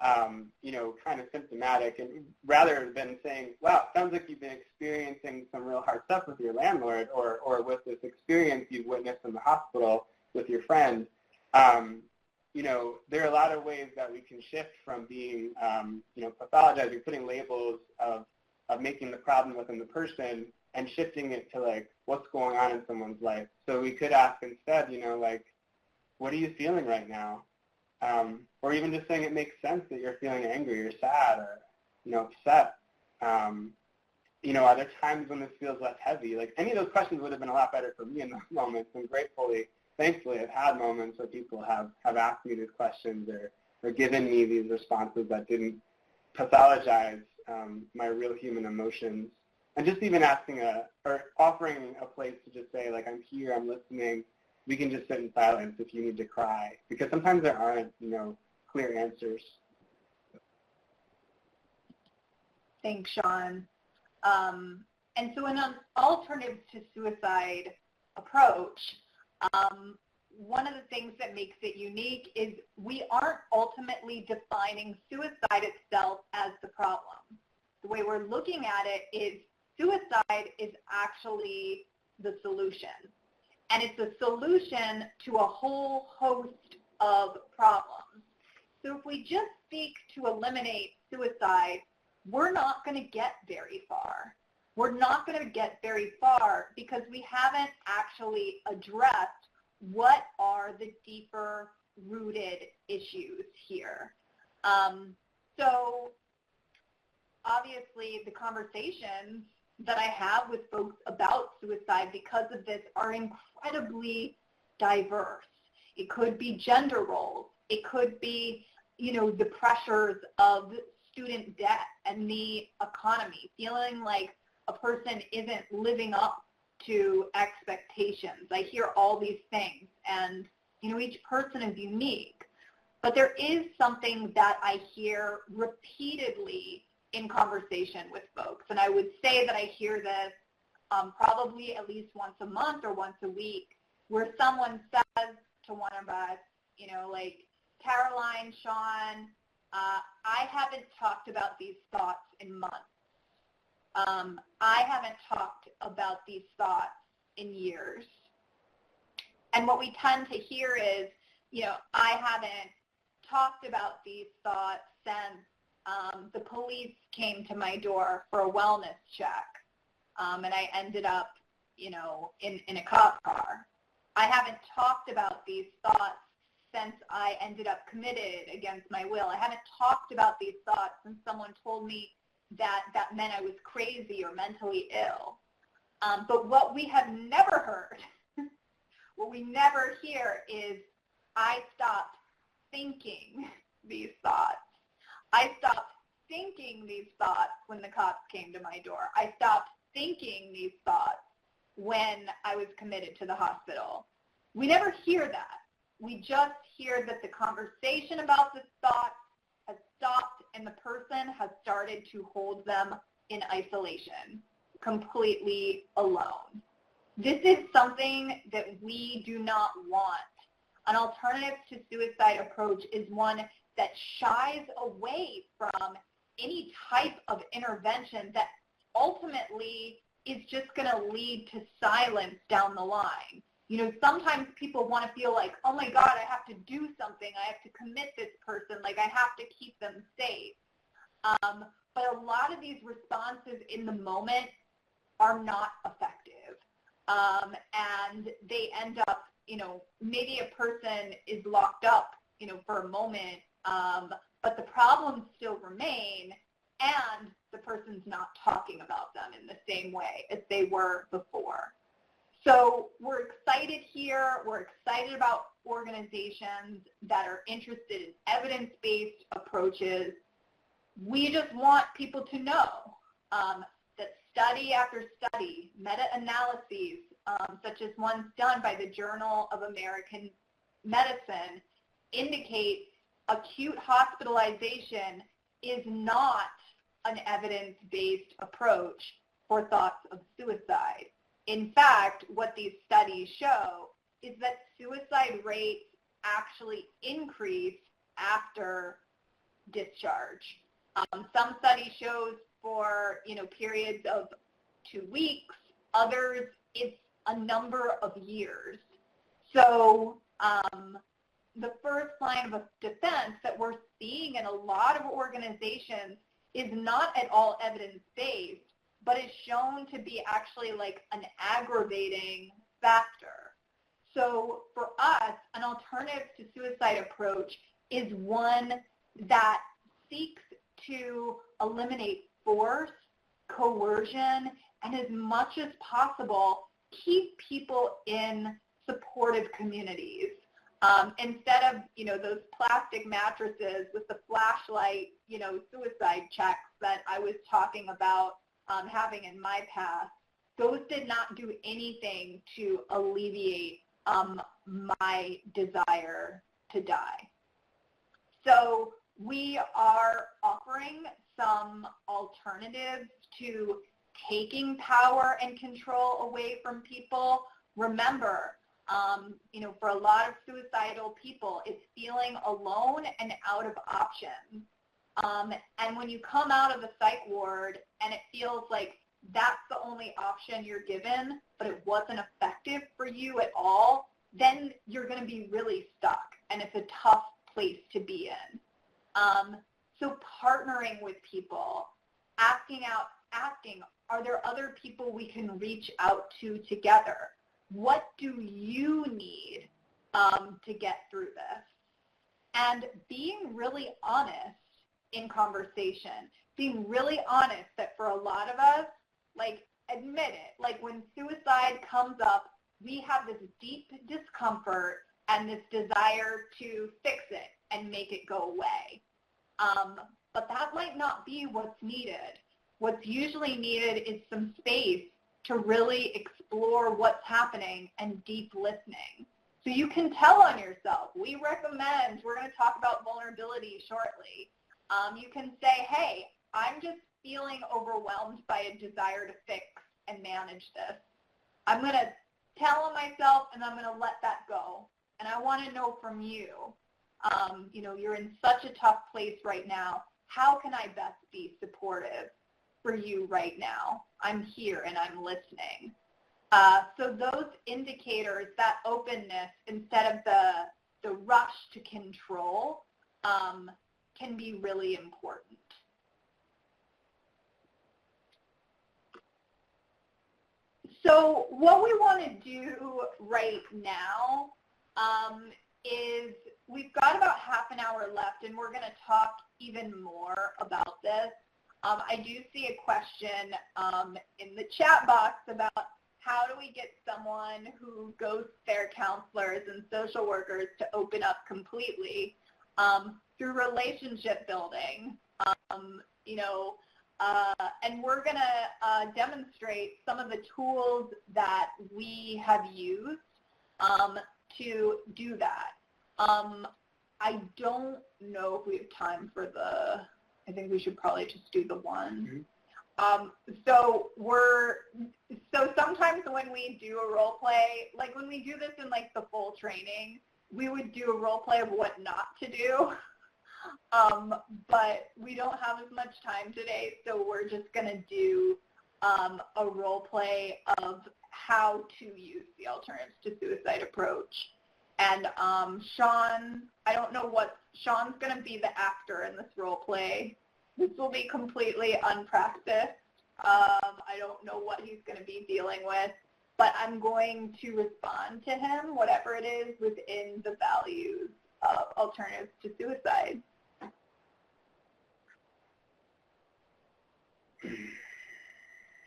Speaker 3: kind of symptomatic. And rather than saying, wow, it sounds like you've been experiencing some real hard stuff with your landlord or with this experience you've witnessed in the hospital with your friend, there are a lot of ways that we can shift from being, pathologizing, putting labels of making the problem within the person and shifting it to, what's going on in someone's life. So we could ask instead, what are you feeling right now? Or even just saying it makes sense that you're feeling angry or sad or, upset. Are there times when this feels less heavy? Any of those questions would have been a lot better for me in those moments. And thankfully, I've had moments where people have asked me these questions or given me these responses that didn't pathologize my real human emotions. And just even asking or offering a place to just say, I'm here, I'm listening. We can just sit in silence if you need to cry. Because sometimes there aren't, clear answers.
Speaker 2: Thanks, Sean. And so an alternative to suicide approach, one of the things that makes it unique is we aren't ultimately defining suicide itself as the problem. The way we're looking at it is suicide is actually the solution. And it's a solution to a whole host of problems. So if we just seek to eliminate suicide, we're not going to get very far. We're not going to get very far because we haven't actually addressed what are the deeper rooted issues here. So obviously the conversations that I have with folks about suicide because of this are incredibly diverse. It could be gender roles. It could be, the pressures of student debt and the economy, feeling like a person isn't living up to expectations. I hear all these things, and, each person is unique. But there is something that I hear repeatedly in conversation with folks, and I would say that I hear this probably at least once a month or once a week, where someone says to one of us, Caroline, Sean, I haven't talked about these thoughts in months. I haven't talked about these thoughts in years. And what we tend to hear is, I haven't talked about these thoughts since the police came to my door for a wellness check, and I ended up, in a cop car. I haven't talked about these thoughts since I ended up committed against my will. I haven't talked about these thoughts since someone told me that meant I was crazy or mentally ill. But what we have never heard, what we never hear is, I stopped thinking these thoughts. I stopped thinking these thoughts when the cops came to my door. I stopped thinking these thoughts when I was committed to the hospital. We never hear that. We just hear that the conversation about this thought has stopped and the person has started to hold them in isolation, completely alone. This is something that we do not want. An alternative to suicide approach is one that shies away from any type of intervention that ultimately is just going to lead to silence down the line. Sometimes people want to feel like, oh my God, I have to do something. I have to commit this person. I have to keep them safe. But a lot of these responses in the moment are not effective. And they end up, maybe a person is locked up, for a moment, but the problems still remain, and the person's not talking about them in the same way as they were before. So we're excited here. We're excited about organizations that are interested in evidence-based approaches. We just want people to know that study after study, meta-analyses, such as ones done by the Journal of American Medicine, indicate acute hospitalization is not an evidence-based approach for thoughts of suicide. In fact, what these studies show is that suicide rates actually increase after discharge. Some studies shows for periods of 2 weeks. Others, it's a number of years. So the first line of defense that we're seeing in a lot of organizations is not at all evidence-based, but is shown to be actually like an aggravating factor. So for us, an alternative to suicide approach is one that seeks to eliminate force, coercion, and as much as possible, keep people in supportive communities. Instead of, those plastic mattresses with the flashlight, suicide checks that I was talking about having in my past, those did not do anything to alleviate my desire to die. So we are offering some alternatives to taking power and control away from people. Remember, for a lot of suicidal people, it's feeling alone and out of options. And when you come out of the psych ward and it feels like that's the only option you're given, but it wasn't effective for you at all, then you're going to be really stuck, and it's a tough place to be in. So partnering with people, asking, are there other people we can reach out to together? What do you need to get through this? And being really honest in conversation, being really honest that for a lot of us, admit it, when suicide comes up, we have this deep discomfort and this desire to fix it and make it go away. But that might not be what's needed. What's usually needed is some space to really explore what's happening and deep listening. So you can tell on yourself. We're going to talk about vulnerability shortly. You can say, hey, I'm just feeling overwhelmed by a desire to fix and manage this. I'm going to tell on myself, and I'm going to let that go. And I want to know from you, you're in such a tough place right now. How can I best be supportive for you right now? I'm here and I'm listening. So those indicators, that openness, instead of the rush to control, can be really important. So what we want to do right now is we've got about half an hour left, and we're going to talk even more about this. I do see a question in the chat box about how do we get someone who ghosts their counselors and social workers to open up completely through relationship building, and we're going to demonstrate some of the tools that we have used to do that. I don't know if we have time for I think we should probably just do the one. So sometimes when we do a role play, when we do this in the full training, we would do a role play of what not to do. But we don't have as much time today, so we're just going to do a role play of how to use the alternatives to suicide approach. And Sean, I don't know Sean's going to be the actor in this role play. This will be completely unpracticed. I don't know what he's going to be dealing with, but I'm going to respond to him, whatever it is, within the values of alternatives to suicide.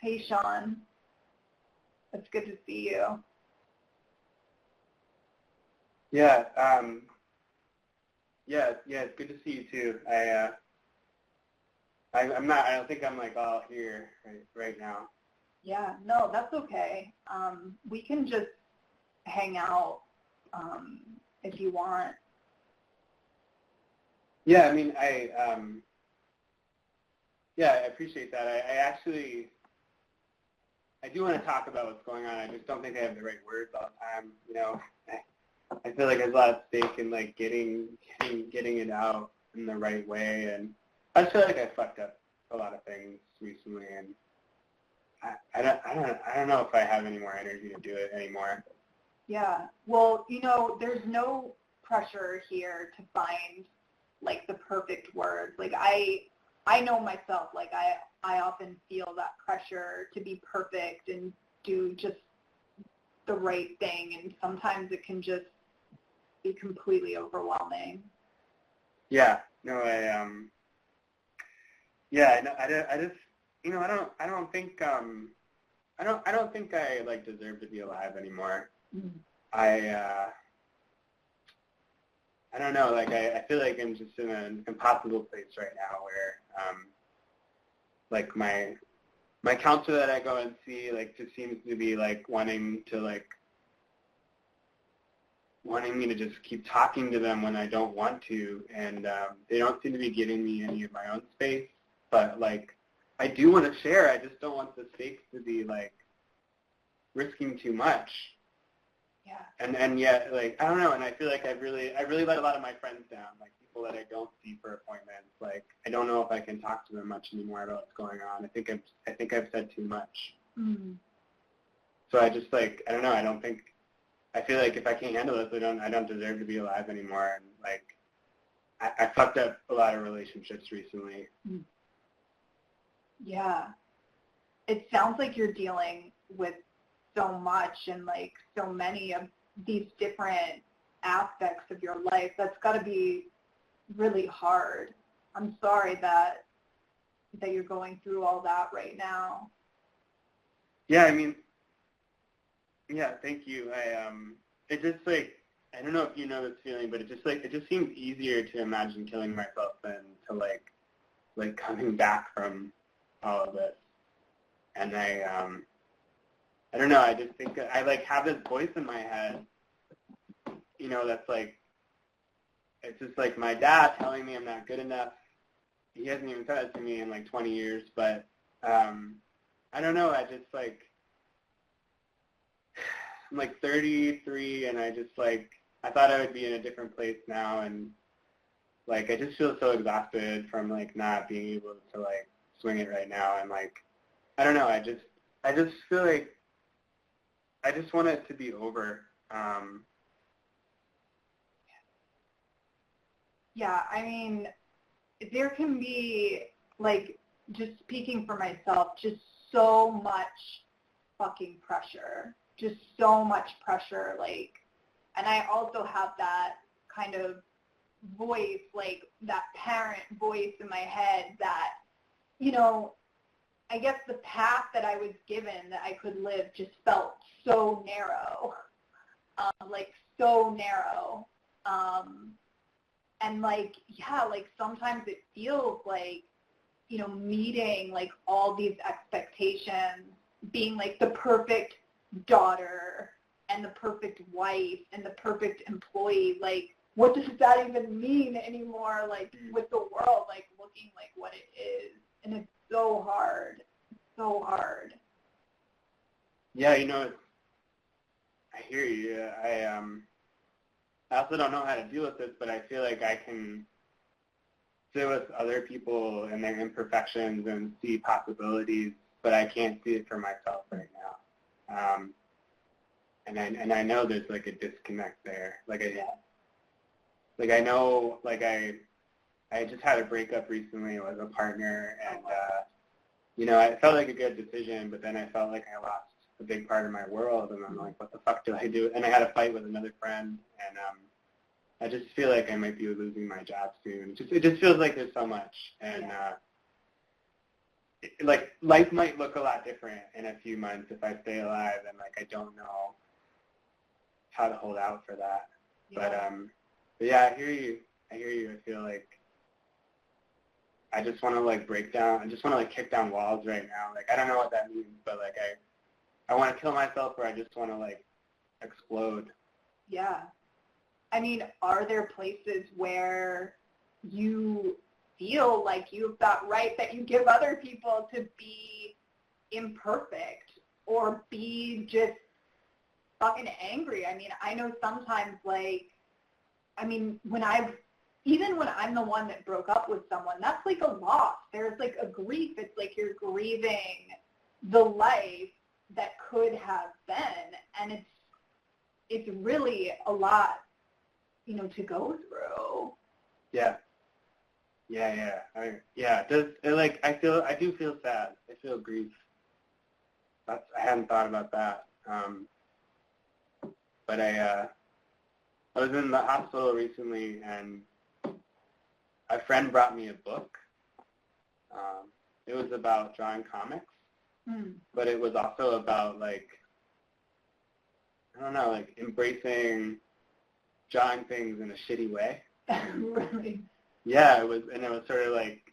Speaker 2: Hey, Sean. It's good to see you.
Speaker 3: Yeah, it's good to see you too. I don't think I'm like all here right now.
Speaker 2: Yeah, no, that's okay. We can just hang out if you want.
Speaker 3: Yeah, I mean, I appreciate that. I do want to talk about what's going on. I just don't think I have the right words all the time. You know, I feel like there's a lot at stake in like getting it out in the right way, and I just feel like I fucked up a lot of things recently, and I don't know if I have any more energy to do it anymore.
Speaker 2: Yeah. Well, you know, there's no pressure here to find like the perfect words. Like I know myself, like I often feel that pressure to be perfect and do just the right thing, and sometimes it can just be completely overwhelming.
Speaker 3: Yeah. No, I just, you know, I don't think I like deserve to be alive anymore.
Speaker 2: Mm-hmm.
Speaker 3: I don't know, like I feel like I'm just in an impossible place right now where like my counselor that I go and see like just seems to be like wanting me to just keep talking to them when I don't want to, and they don't seem to be giving me any of my own space, but like I do want to share. I just don't want the stakes to be like risking too much.
Speaker 2: Yeah.
Speaker 3: And yet, like, I don't know, and I feel like I really let a lot of my friends down, like people that I don't see for appointments. Like, I don't know if I can talk to them much anymore about what's going on. I think I've said too much.
Speaker 2: Mm-hmm.
Speaker 3: So I just like, I don't know, I feel like if I can't handle this, I don't deserve to be alive anymore. And like, I fucked up a lot of relationships recently.
Speaker 2: Yeah. It sounds like you're dealing with so much and like so many of these different aspects of your life. That's got to be really hard. I'm sorry that you're going through all that right now.
Speaker 3: Yeah, I mean, yeah, thank you. It just like, I don't know if you know this feeling, but it just seems easier to imagine killing myself than to like coming back from all of this. And I don't know, I just think I like have this voice in my head, you know, that's like, it's just like my dad telling me I'm not good enough. He hasn't even said it to me in like 20 years, but I don't know, I just like, I'm like 33 and I just like, I thought I would be in a different place now, and like I just feel so exhausted from like not being able to like swing it right now, and like, I don't know, I just feel like I just want it to be over.
Speaker 2: Yeah, I mean, there can be, like, just speaking for myself, just so much fucking pressure. Just so much pressure, like, and I also have that kind of voice, like, that parent voice in my head that, you know, I guess the path that I was given that I could live just felt so narrow, like so narrow. And like, yeah, like sometimes it feels like, you know, meeting like all these expectations, being like the perfect daughter and the perfect wife and the perfect employee, like what does that even mean anymore, like with the world, like looking like what it is. And it's so hard, so hard.
Speaker 3: Yeah, you know, I hear you. I also don't know how to deal with this, but I feel like I can sit with other people and their imperfections and see possibilities, but I can't see it for myself right now. And I know there's like a disconnect there. Like I know, like I just had a breakup recently with a partner, and you know, it felt like a good decision, but then I felt like I lost a big part of my world, and I'm like, what the fuck do I do? And I had a fight with another friend, and I just feel like I might be losing my job soon. It just feels like there's so much, and like, life might look a lot different in a few months if I stay alive, and, like, I don't know how to hold out for that.
Speaker 2: Yeah.
Speaker 3: But yeah, I hear you. I feel like I just want to, like, break down. I just want to, like, kick down walls right now. Like, I don't know what that means, but, like, I want to kill myself, or I just want to, like, explode.
Speaker 2: Yeah. I mean, are there places where you feel like you've got right that you give other people to be imperfect or be just fucking angry? I mean, I know sometimes, like, I mean, even when I'm the one that broke up with someone, that's like a loss. There's like a grief. It's like you're grieving the life that could have been, and it's really a lot, you know, to go through.
Speaker 3: Yeah. I do feel sad. I feel grief. I hadn't thought about that. But I was in the hospital recently, and a friend brought me a book. It was about drawing comics, but it was also about, like, I don't know, like, embracing drawing things in a shitty way.
Speaker 2: Really?
Speaker 3: Yeah, it was sort of like,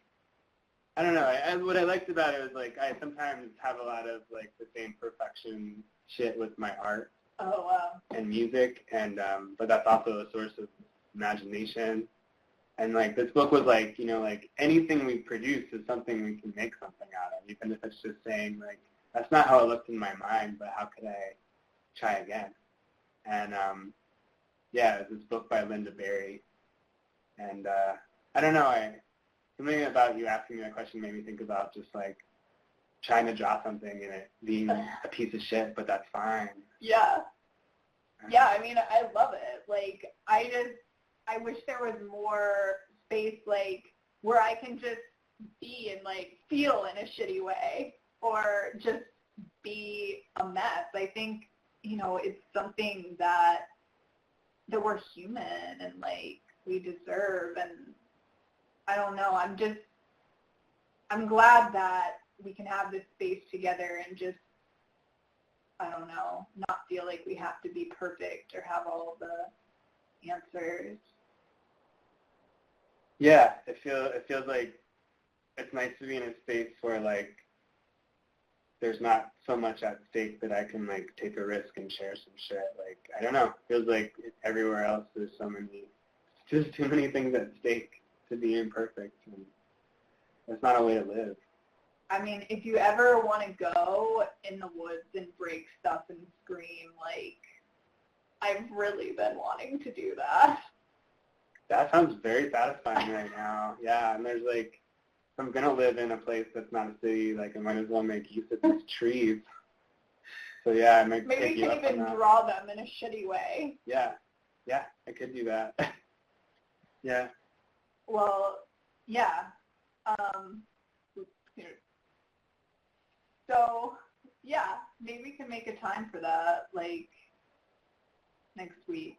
Speaker 3: I don't know. What I liked about it was, like, I sometimes have a lot of, like, the same perfection shit with my art.
Speaker 2: Oh, wow.
Speaker 3: And music, and but that's also a source of imagination. And, like, this book was like, you know, like, anything we produce is something we can make something out of, even if it's just saying, like, that's not how it looked in my mind, but how could I try again? And yeah, it's this book by Linda Berry. And I don't know, something about you asking me that question made me think about just, like, trying to draw something and it being a piece of shit, but that's fine.
Speaker 2: Yeah. Yeah, I mean, I love it. Like, I wish there was more space, like, where I can just be and, like, feel in a shitty way or just be a mess. I think, you know, it's something that we're human and, like, we deserve. And I don't know, I'm glad that we can have this space together and just, I don't know, not feel like we have to be perfect or have all the answers.
Speaker 3: Yeah, it feels like it's nice to be in a space where, like, there's not so much at stake that I can, like, take a risk and share some shit. Like, I don't know, it feels like everywhere else there's just too many things at stake to be imperfect, and that's not a way to live.
Speaker 2: I mean, if you ever want to go in the woods and break stuff and scream, like, I've really been wanting to do that.
Speaker 3: That sounds very satisfying right now. Yeah, and there's, like, if I'm going to live in a place that's not a city, like, I might as well make use of these trees. So, yeah, I might
Speaker 2: Maybe
Speaker 3: take
Speaker 2: you
Speaker 3: you
Speaker 2: can
Speaker 3: up on
Speaker 2: even
Speaker 3: that.
Speaker 2: draw them in a shitty way.
Speaker 3: Yeah, I could do that. Yeah.
Speaker 2: Well, yeah. So, yeah, maybe we can make a time for that, like, next week.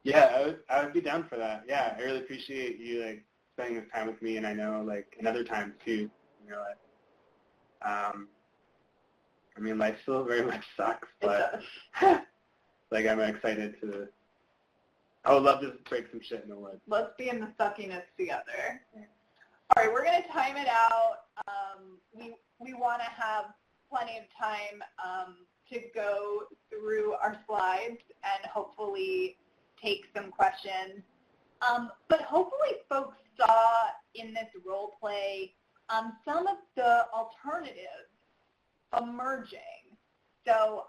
Speaker 3: Yeah, I would be down for that. Yeah, I really appreciate you, like, spending this time with me, and I know, like, another time too. You know, I mean, life still very much sucks, but like, I'm excited to. I would love to break some shit in the woods.
Speaker 2: Let's be in the suckiness together. All right, we're going to time it out. We want to have plenty of time to go through our slides and hopefully take some questions. But hopefully folks saw in this role play some of the alternatives emerging. So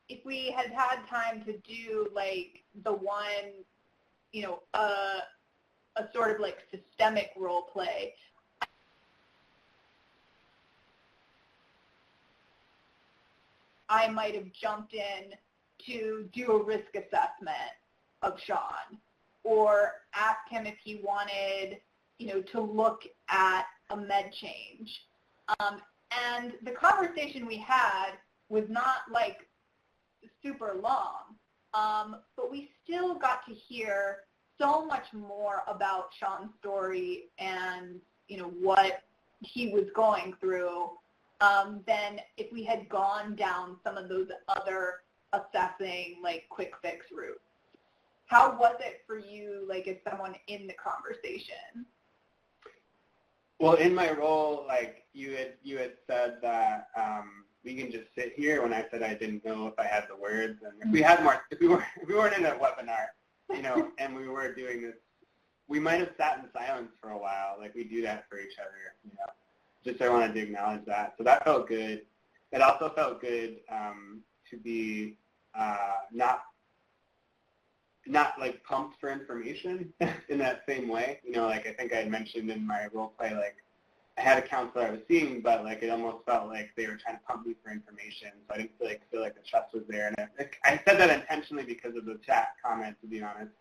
Speaker 2: if we had had time to do, like, the one, you know, a sort of, like, systemic role play, I might have jumped in to do a risk assessment of Sean or ask him if he wanted, you know, to look at a med change. And the conversation we had was not, like, super long, but we still got to hear so much more about Sean's story and, you know, what he was going through than if we had gone down some of those other assessing, like, quick fix routes. How was it for you, like, as someone in the conversation?
Speaker 3: Well, in my role, like, you had said that we can just sit here when I said I didn't know if I had the words, and if we had more, if we weren't in a webinar, you know, and we were doing this, we might have sat in silence for a while, like we do that for each other, you know. Just I wanted to acknowledge that. So that felt good. It also felt good to be not like pumped for information in that same way. You know, like I think I had mentioned in my role play, like I had a counselor I was seeing, but like it almost felt like they were trying to pump me for information. So I didn't feel like the trust was there. And I said that intentionally because of the chat comment, to be honest,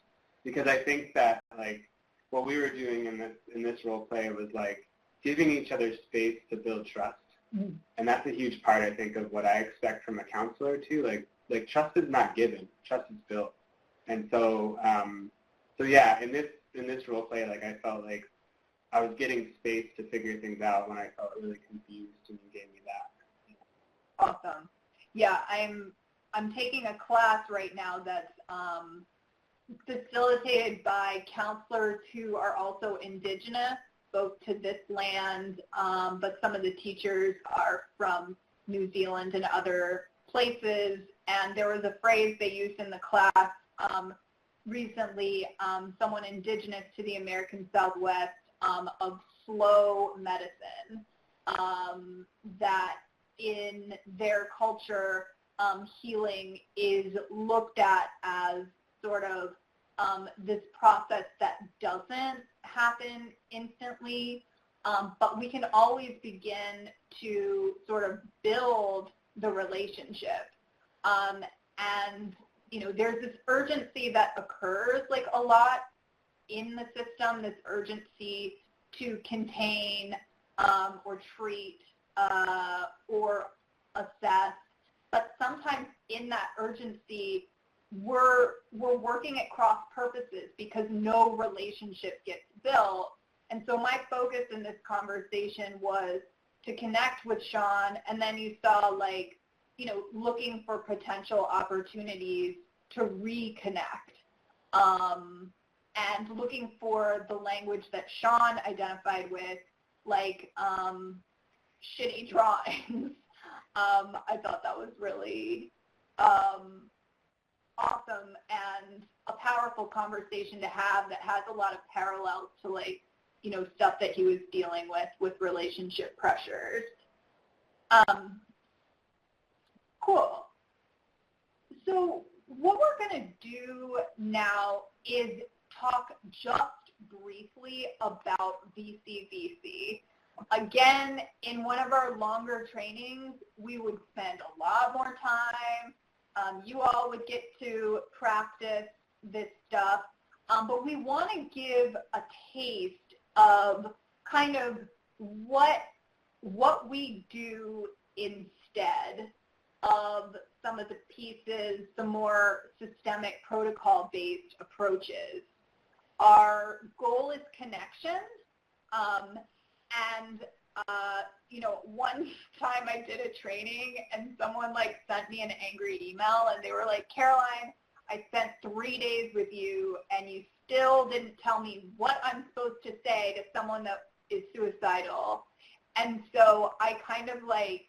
Speaker 3: because I think that like what we were doing in this role play was like giving each other space to build trust. Mm-hmm. And that's a huge part, I think, of what I expect from a counselor too. Like trust is not given, trust is built. And so, so yeah, in this role play, like I felt like I was getting space to figure things out when I felt really confused, and you gave me that.
Speaker 2: Awesome. Yeah, I'm taking a class right now that's facilitated by counselors who are also indigenous, both to this land, but some of the teachers are from New Zealand and other places. And there was a phrase they used in the class recently, someone indigenous to the American Southwest, of slow medicine, that in their culture, healing is looked at as sort of this process that doesn't happen instantly, but we can always begin to sort of build the relationship. And, you know, there's this urgency that occurs like a lot in the system, this urgency to contain or treat or assess. But sometimes in that urgency, we're working at cross purposes because no relationship gets built. And so my focus in this conversation was to connect with Sean, and then you saw, like, you know, looking for potential opportunities to reconnect, and looking for the language that Sean identified with, like shitty drawings. I thought that was really awesome and a powerful conversation to have that has a lot of parallels to, like, you know, stuff that he was dealing with relationship pressures. Cool. So what we're going to do now is talk just briefly about VC. Again, in one of our longer trainings, we would spend a lot more time. You all would get to practice this stuff, but we want to give a taste of kind of what we do instead of some of the pieces, the more systemic protocol-based approaches. Our goal is connection, and you know, one time I did a training and someone like sent me an angry email and they were like, Caroline, I spent 3 days with you and you still didn't tell me what I'm supposed to say to someone that is suicidal. And so I kind of like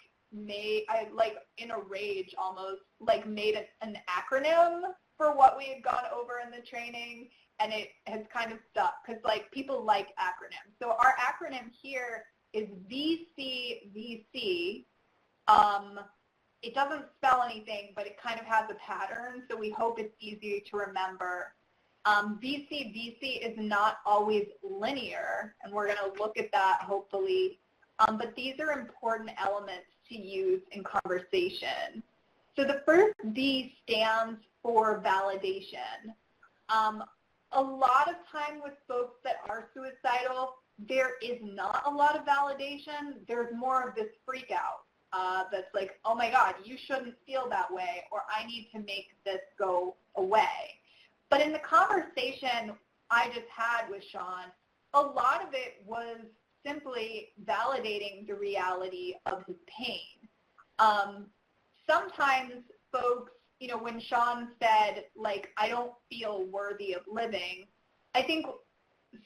Speaker 2: in a rage almost, like made an acronym for what we had gone over in the training, and it has kind of stuck because like people like acronyms. So our acronym here is VC. It doesn't spell anything, but it kind of has a pattern, so we hope it's easy to remember. VC is not always linear, and we're going to look at that hopefully, but these are important elements to use in conversation. So the first V stands for validation. A lot of time with folks that are suicidal, there is not a lot of validation. There's more of this freak out that's like, oh my God, you shouldn't feel that way, or I need to make this go away. But in the conversation I just had with Sean, a lot of it was simply validating the reality of his pain. Sometimes folks, when Sean said, like, I don't feel worthy of living, I think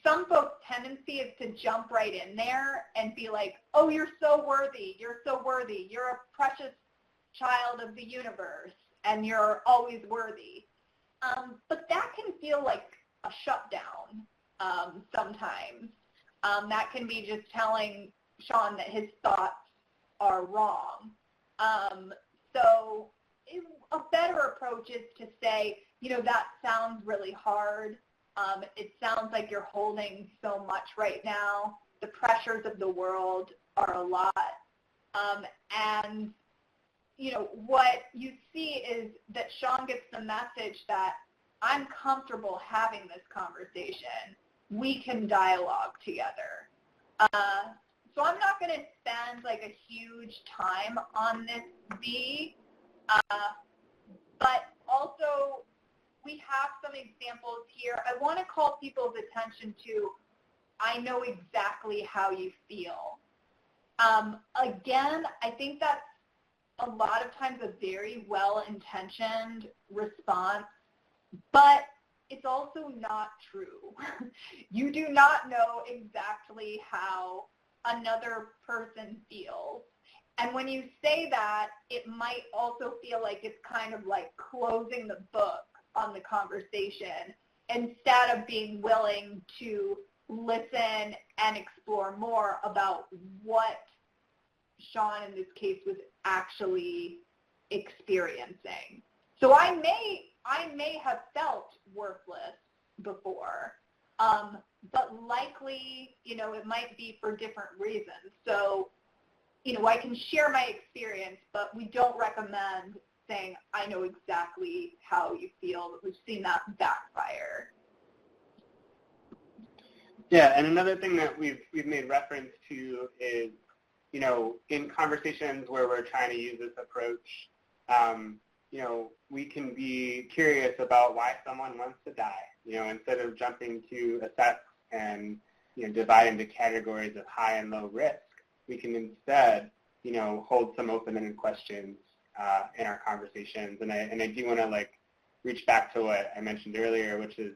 Speaker 2: some folks' tendency is to jump right in there and be like, oh, you're so worthy, you're a precious child of the universe, and you're always worthy. But that can feel like a shutdown sometimes. That can be just telling Sean that his thoughts are wrong. So a better approach is to say, that sounds really hard. It sounds like you're holding so much right now. The pressures of the world are a lot. And what you see is that Sean gets the message that I'm comfortable having this conversation. We can dialogue together. So I'm not going to spend like a huge time on this B, but also we have some examples here. I want to call people's attention to, I know exactly how you feel. Again, I think that's a lot of times a very well-intentioned response, but it's also not true. You do not know exactly how another person feels. And when you say that, it might also feel like it's kind of like closing the book on the conversation instead of being willing to listen and explore more about what Sean in this case was actually experiencing. So I may have felt worthless before, but likely, it might be for different reasons. So, I can share my experience, but we don't recommend saying, I know exactly how you feel. We've seen that backfire.
Speaker 3: Yeah, and another thing that we've made reference to is, in conversations where we're trying to use this approach, we can be curious about why someone wants to die, instead of jumping to assess and, divide into categories of high and low risk. We can instead, hold some open-ended questions in our conversations. And I do want to, reach back to what I mentioned earlier, which is,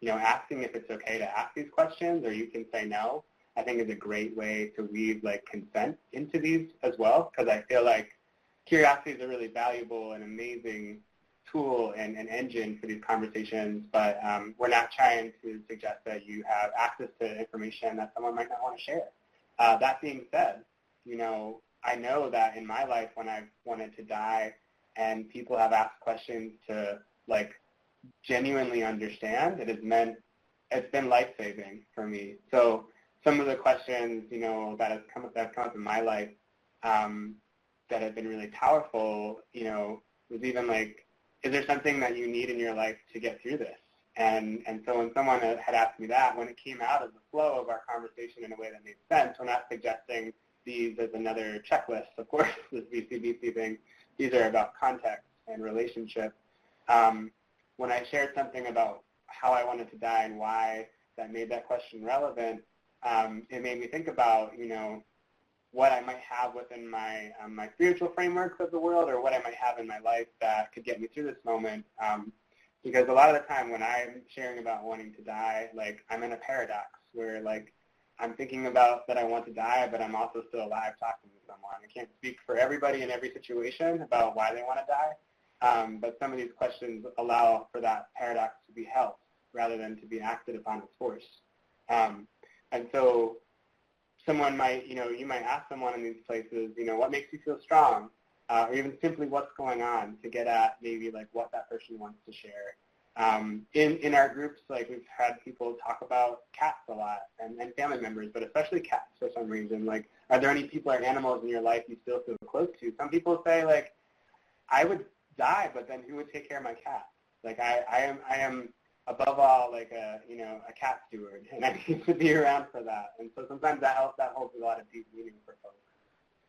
Speaker 3: asking if it's okay to ask these questions, or you can say no, I think is a great way to weave, consent into these as well, because I feel like curiosity is a really valuable and amazing tool and engine for these conversations, but we're not trying to suggest that you have access to information that someone might not want to share. That being said, I know that in my life when I've wanted to die and people have asked questions to, genuinely understand, it's been life-saving for me. So some of the questions, that have come up in my life that have been really powerful, was even is there something that you need in your life to get through this? And so when someone had asked me that, when it came out of the flow of our conversation in a way that made sense, we're not suggesting these as another checklist, of course, this VCBC thing. These are about context and relationship. When I shared something about how I wanted to die and why that made that question relevant, it made me think about, what I might have within my my spiritual frameworks of the world, or what I might have in my life that could get me through this moment. Because a lot of the time when I'm sharing about wanting to die, I'm in a paradox where I'm thinking about that I want to die, but I'm also still alive talking to someone. I can't speak for everybody in every situation about why they want to die, but some of these questions allow for that paradox to be held rather than to be acted upon as force. And so someone might, you might ask someone in these places, what makes you feel strong? Or even simply what's going on, to get at maybe what that person wants to share. In our groups, we've had people talk about cats a lot, and family members, but especially cats for some reason. Are there any people or animals in your life you still feel close to? Some people say, I would die, but then who would take care of my cat? I am above all a cat steward, and I need to be around for that. And so sometimes that holds a lot of deep meaning for folks.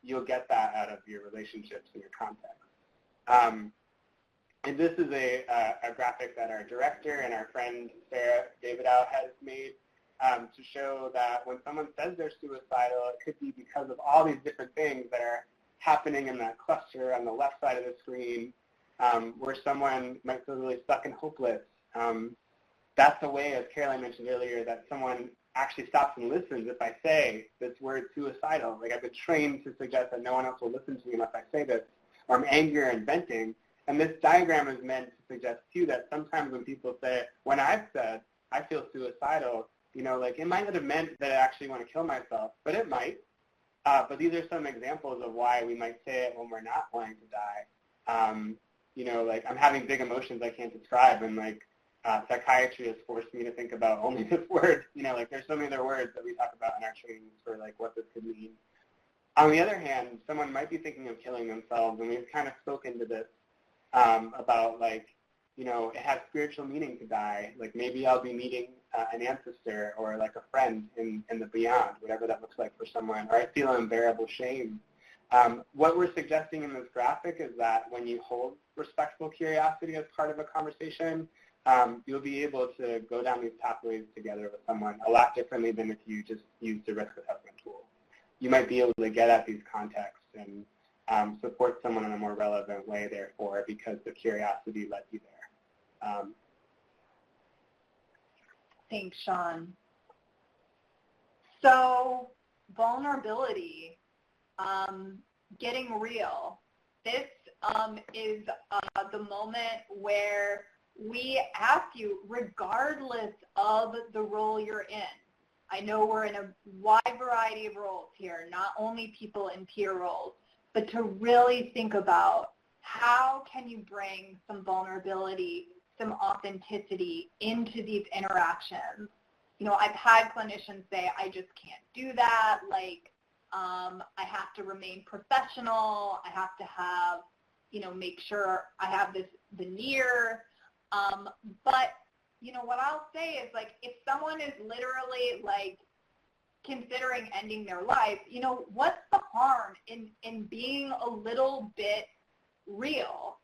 Speaker 3: You'll get that out of your relationships and your context. And this is a graphic that our director and our friend Sarah Davidow has made. to show that when someone says they're suicidal, it could be because of all these different things that are happening in that cluster on the left side of the screen, where someone might feel really stuck and hopeless. That's a way, as Caroline mentioned earlier, that someone actually stops and listens if I say this word suicidal. Like, I've been trained to suggest that no one else will listen to me unless I say this, or I'm angry or venting. And this diagram is meant to suggest, too, that sometimes when people say, when I've said, I feel suicidal, you know, like, it might not have meant that I actually want to kill myself, but it might. But these are some examples of why we might say it when we're not wanting to die. You know, like, I'm having big emotions I can't describe, and, like, psychiatry has forced me to think about only this word. You know, like, there's so many other words that we talk about in our trainings for, like, what this could mean. On the other hand, someone might be thinking of killing themselves, and we've kind of spoken to this about, like, you know, it has spiritual meaning to die. Like, maybe I'll be meeting an ancestor or, like, a friend in the beyond, whatever that looks like for someone, or I feel unbearable shame. What we're suggesting in this graphic is that when you hold respectful curiosity as part of a conversation, you'll be able to go down these pathways together with someone a lot differently than if you just use the risk assessment tool. You might be able to get at these contexts and support someone in a more relevant way, therefore, because the curiosity led you there.
Speaker 2: Thanks, Sean. So, vulnerability, getting real. This is the moment where we ask you, regardless of the role you're in. I know we're in a wide variety of roles here, not only people in peer roles, but to really think about how can you bring some vulnerability, some authenticity into these interactions. You know, I've had clinicians say, I just can't do that. Like, I have to remain professional. I have to have, you know, make sure I have this veneer. But, you know, what I'll say is, like, if someone is literally, like, considering ending their life, you know, what's the harm in being a little bit real?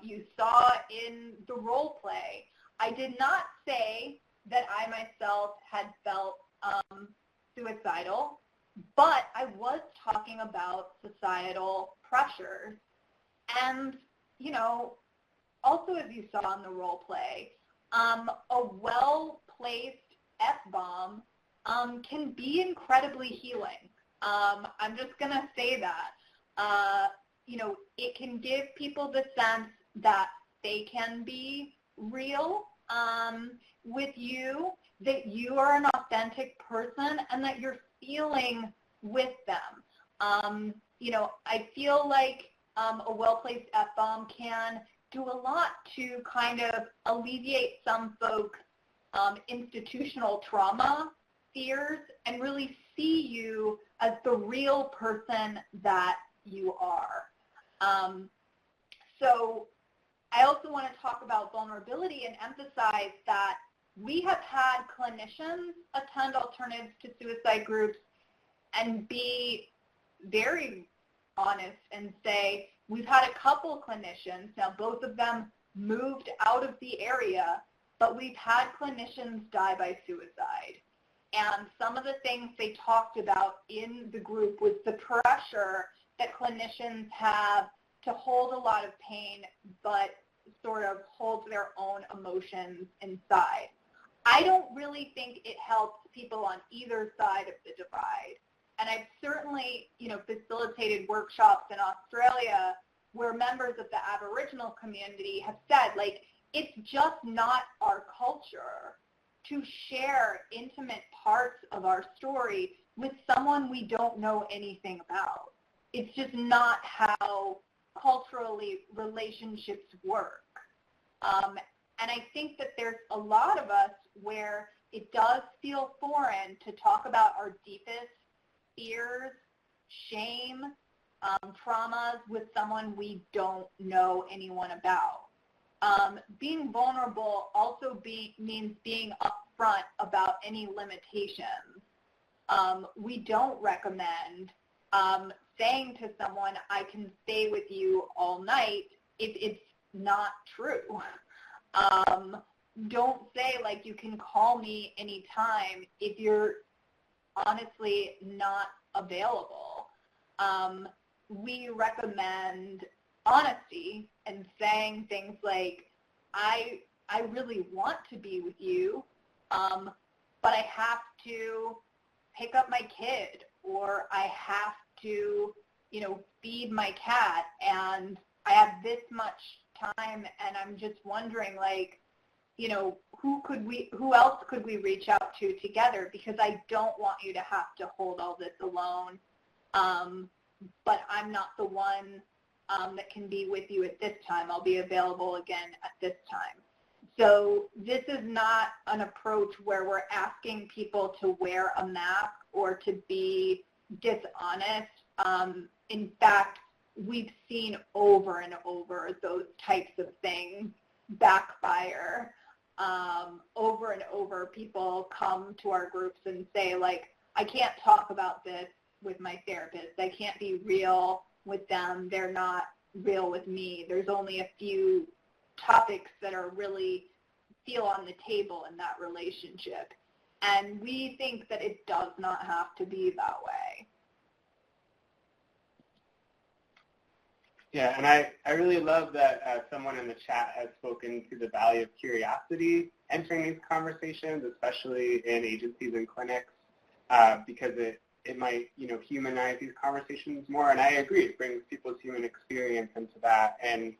Speaker 2: You saw in the role play, I did not say that I myself had felt suicidal, but I was talking about societal pressures. And, you know, also, as you saw in the role play, a well-placed F-bomb can be incredibly healing. I'm just going to say that. You know, it can give people the sense that they can be real with you, that you are an authentic person, and that you're feeling with them. You know, I feel like a well-placed F-bomb can do a lot to kind of alleviate some folks' institutional trauma fears and really see you as the real person that you are. So I also want to talk about vulnerability and emphasize that we have had clinicians attend alternatives to suicide groups and be very honest and say, we've had a couple clinicians, now both of them moved out of the area, but we've had clinicians die by suicide. And some of the things they talked about in the group was the pressure that clinicians have to hold a lot of pain, but sort of hold their own emotions inside. I don't really think it helps people on either side of the divide. And I've certainly, you know, facilitated workshops in Australia where members of the Aboriginal community have said, like, it's just not our culture to share intimate parts of our story with someone we don't know anything about. It's just not how culturally relationships work. And I think that there's a lot of us where it does feel foreign to talk about our deepest fears, shame, traumas with someone we don't know anyone about. Being vulnerable also means being upfront about any limitations. We don't recommend saying to someone, I can stay with you all night if it's not true. don't say, like, you can call me anytime if you're honestly not available. We recommend honesty and saying things like, I really want to be with you, but I have to pick up my kid, or I have to, feed my cat, and I have this much time, and I'm just wondering, like, who else could we reach out to together, because I don't want you to have to hold all this alone, but I'm not the one that can be with you at this time. I'll be available again at this time. So this is not an approach where we're asking people to wear a mask or to be dishonest. In fact, we've seen over and over those types of things backfire. Over and over, people come to our groups and say, like, I can't talk about this with my therapist. I can't be real with them. They're not real with me. There's only a few topics that are really feel on the table in that relationship. And we think that it does not have to be that way.
Speaker 3: Yeah, and I really love that someone in the chat has spoken to the value of curiosity entering these conversations, especially in agencies and clinics, because it might, humanize these conversations more. And I agree, it brings people's human experience into that. And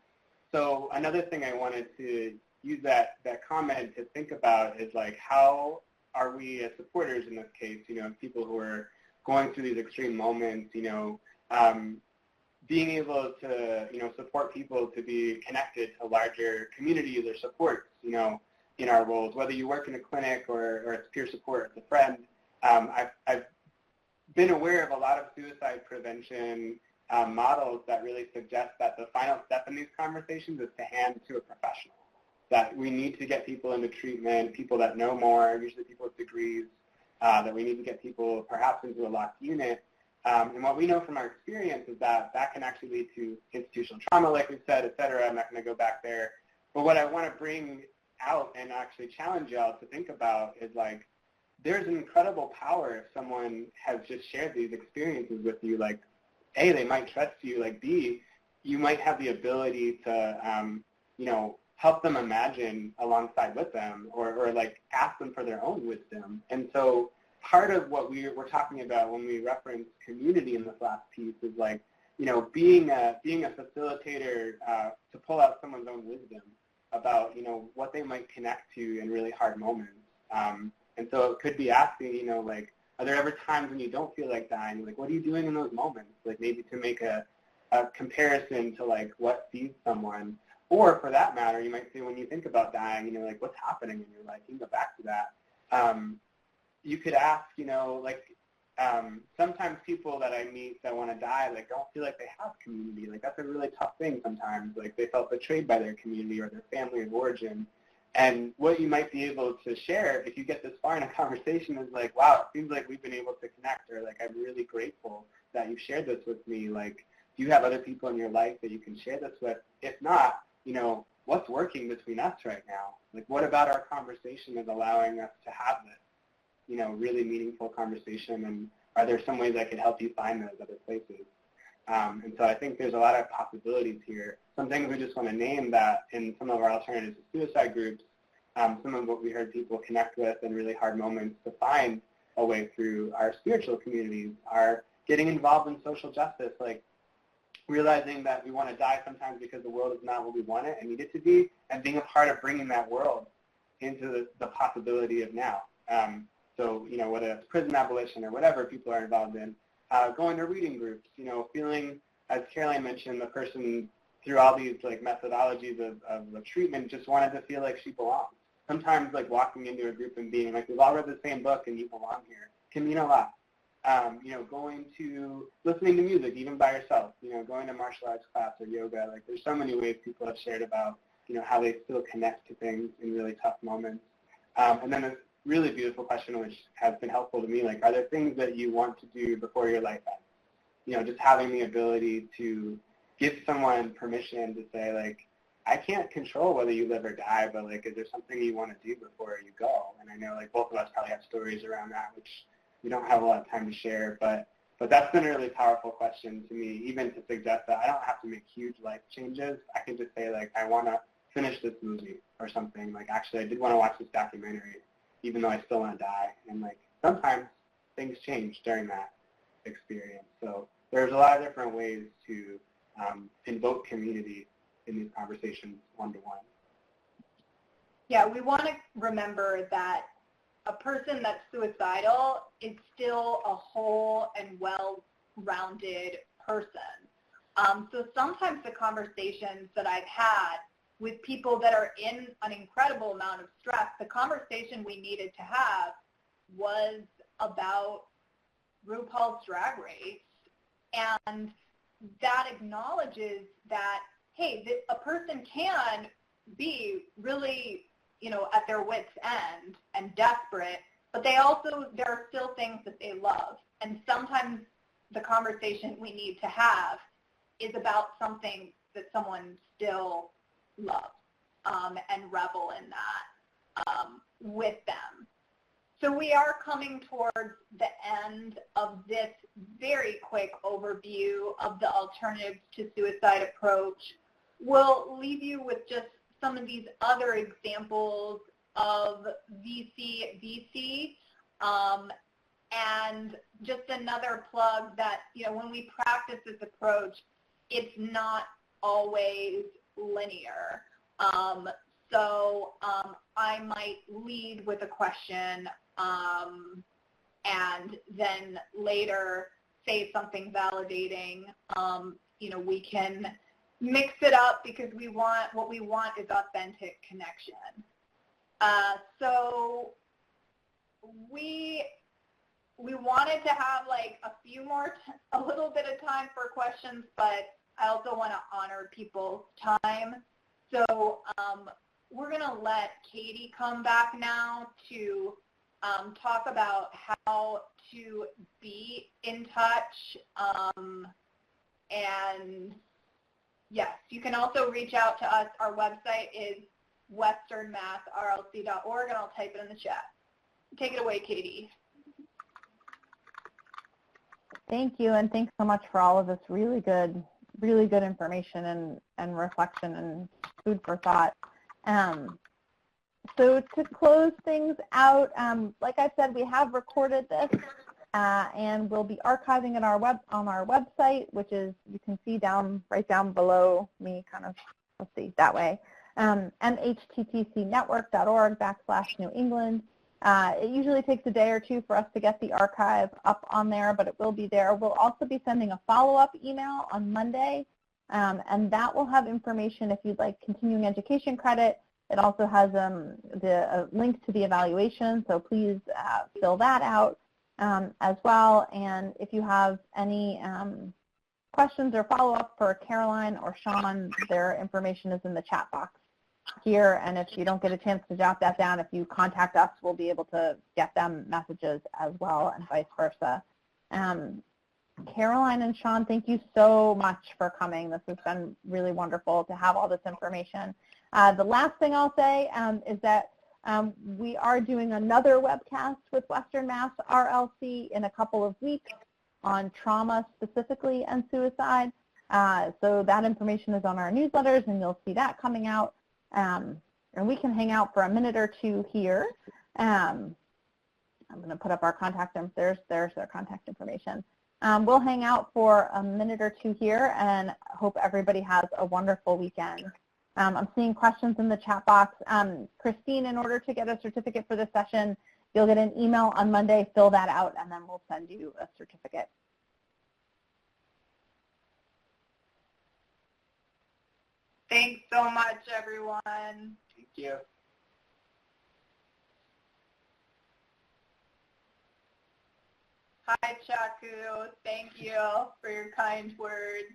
Speaker 3: so another thing I wanted to use that comment to think about is, like, how are we as supporters in this case, people who are going through these extreme moments, being able to, support people to be connected to larger communities or supports, in our roles, whether you work in a clinic or it's peer support, it's a friend. I've been aware of a lot of suicide prevention models that really suggest that the final step in these conversations is to hand to a professional, that we need to get people into treatment, people that know more, usually people with degrees, that we need to get people perhaps into a locked unit. And what we know from our experience is that can actually lead to institutional trauma, like we said, et cetera. I'm not going to go back there. But what I want to bring out and actually challenge y'all to think about is, like, there's an incredible power if someone has just shared these experiences with you. Like, A, they might trust you. Like, B, you might have the ability to, help them imagine alongside with them, or like ask them for their own wisdom. And so part of what we're talking about when we reference community in this last piece is, like, being a facilitator to pull out someone's own wisdom about, what they might connect to in really hard moments. And so it could be asking, like, are there ever times when you don't feel like dying? Like, what are you doing in those moments? Like, maybe to make a comparison to, like, what feeds someone. Or for that matter, you might say, when you think about dying, like, what's happening in your life? You can go back to that. You could ask, sometimes people that I meet that want to die, like, don't feel like they have community. Like, that's a really tough thing sometimes. Like, they felt betrayed by their community or their family of origin. And what you might be able to share if you get this far in a conversation is, like, wow, it seems like we've been able to connect, or, like, I'm really grateful that you've shared this with me. Like, do you have other people in your life that you can share this with? If not, what's working between us right now? Like, what about our conversation is allowing us to have this, really meaningful conversation, and are there some ways I could help you find those other places? And so I think there's a lot of possibilities here. Some things we just want to name that in some of our alternatives to suicide groups, some of what we heard people connect with in really hard moments to find a way through our spiritual communities are getting involved in social justice, like realizing that we want to die sometimes because the world is not what we want it and need it to be, and being a part of bringing that world into the possibility of now. So, whether it's prison abolition or whatever people are involved in, going to reading groups, feeling, as Caroline mentioned, the person through all these, like, methodologies of the treatment just wanted to feel like she belonged. Sometimes, like, walking into a group and being like, we've all read the same book and you belong here can mean a lot. Going to listening to music, even by yourself, going to martial arts class or yoga. Like, there's so many ways people have shared about, how they still connect to things in really tough moments. And then a really beautiful question, which has been helpful to me, like, are there things that you want to do before your life ends? Just having the ability to give someone permission to say, like, I can't control whether you live or die, but like, is there something you want to do before you go? And I know like both of us probably have stories around that, which we don't have a lot of time to share, but that's been a really powerful question to me, even to suggest that I don't have to make huge life changes. I can just say like, I want to finish this movie or something. Like, actually, I did want to watch this documentary, even though I still want to die. And like, sometimes things change during that experience. So there's a lot of different ways to invoke community in these conversations one-to-one.
Speaker 2: Yeah, we want to remember that a person that's suicidal is still a whole and well-rounded person. So sometimes the conversations that I've had with people that are in an incredible amount of stress, the conversation we needed to have was about RuPaul's Drag Race, and that acknowledges that, hey, a person can be really, at their wits' end and desperate, but there are still things that they love. And sometimes the conversation we need to have is about something that someone still loves, and revel in that with them. So we are coming towards the end of this very quick overview of the Alternatives to Suicide approach. We'll leave you with just some of these other examples of VC, and just another plug that, when we practice this approach, it's not always linear. So I might lead with a question and then later say something validating. We can mix it up because what we want is authentic connection. So we wanted to have like a little bit of time for questions, but I also want to honor people's time. So we're going to let Katie come back now to talk about how to be in touch. And yes, you can also reach out to us. Our website is westernmassrlc.org, and I'll type it in the chat. Take it away, Katie.
Speaker 1: Thank you, and thanks so much for all of this really good information and reflection and food for thought. So to close things out, like I said, we have recorded this, and we'll be archiving it on our website, which is, you can see right down below me, kind of, let's see, that way, mhttcnetwork.org/New England. It usually takes a day or two for us to get the archive up on there, but it will be there. We'll also be sending a follow-up email on Monday, and that will have information if you'd like continuing education credit. It also has a link to the evaluation, so please fill that out as well. And if you have any questions or follow-up for Caroline or Sean, their information is in the chat box here, and if you don't get a chance to jot that down, if you contact us, we'll be able to get them messages as well, and vice versa. Caroline and Sean, thank you so much for coming. This has been really wonderful to have all this information. The last thing I'll say is that we are doing another webcast with Western Mass RLC in a couple of weeks on trauma specifically and suicide. So that information is on our newsletters, and you'll see that coming out. And we can hang out for a minute or two here. I'm going to put up our contact information. There's their contact information. We'll hang out for a minute or two here, and hope everybody has a wonderful weekend. I'm seeing questions in the chat box. Christine, in order to get a certificate for this session, you'll get an email on Monday. Fill that out, and then we'll send you a certificate.
Speaker 2: Thanks so much, everyone.
Speaker 3: Thank you.
Speaker 2: Hi, Chaku. Thank you for your kind words.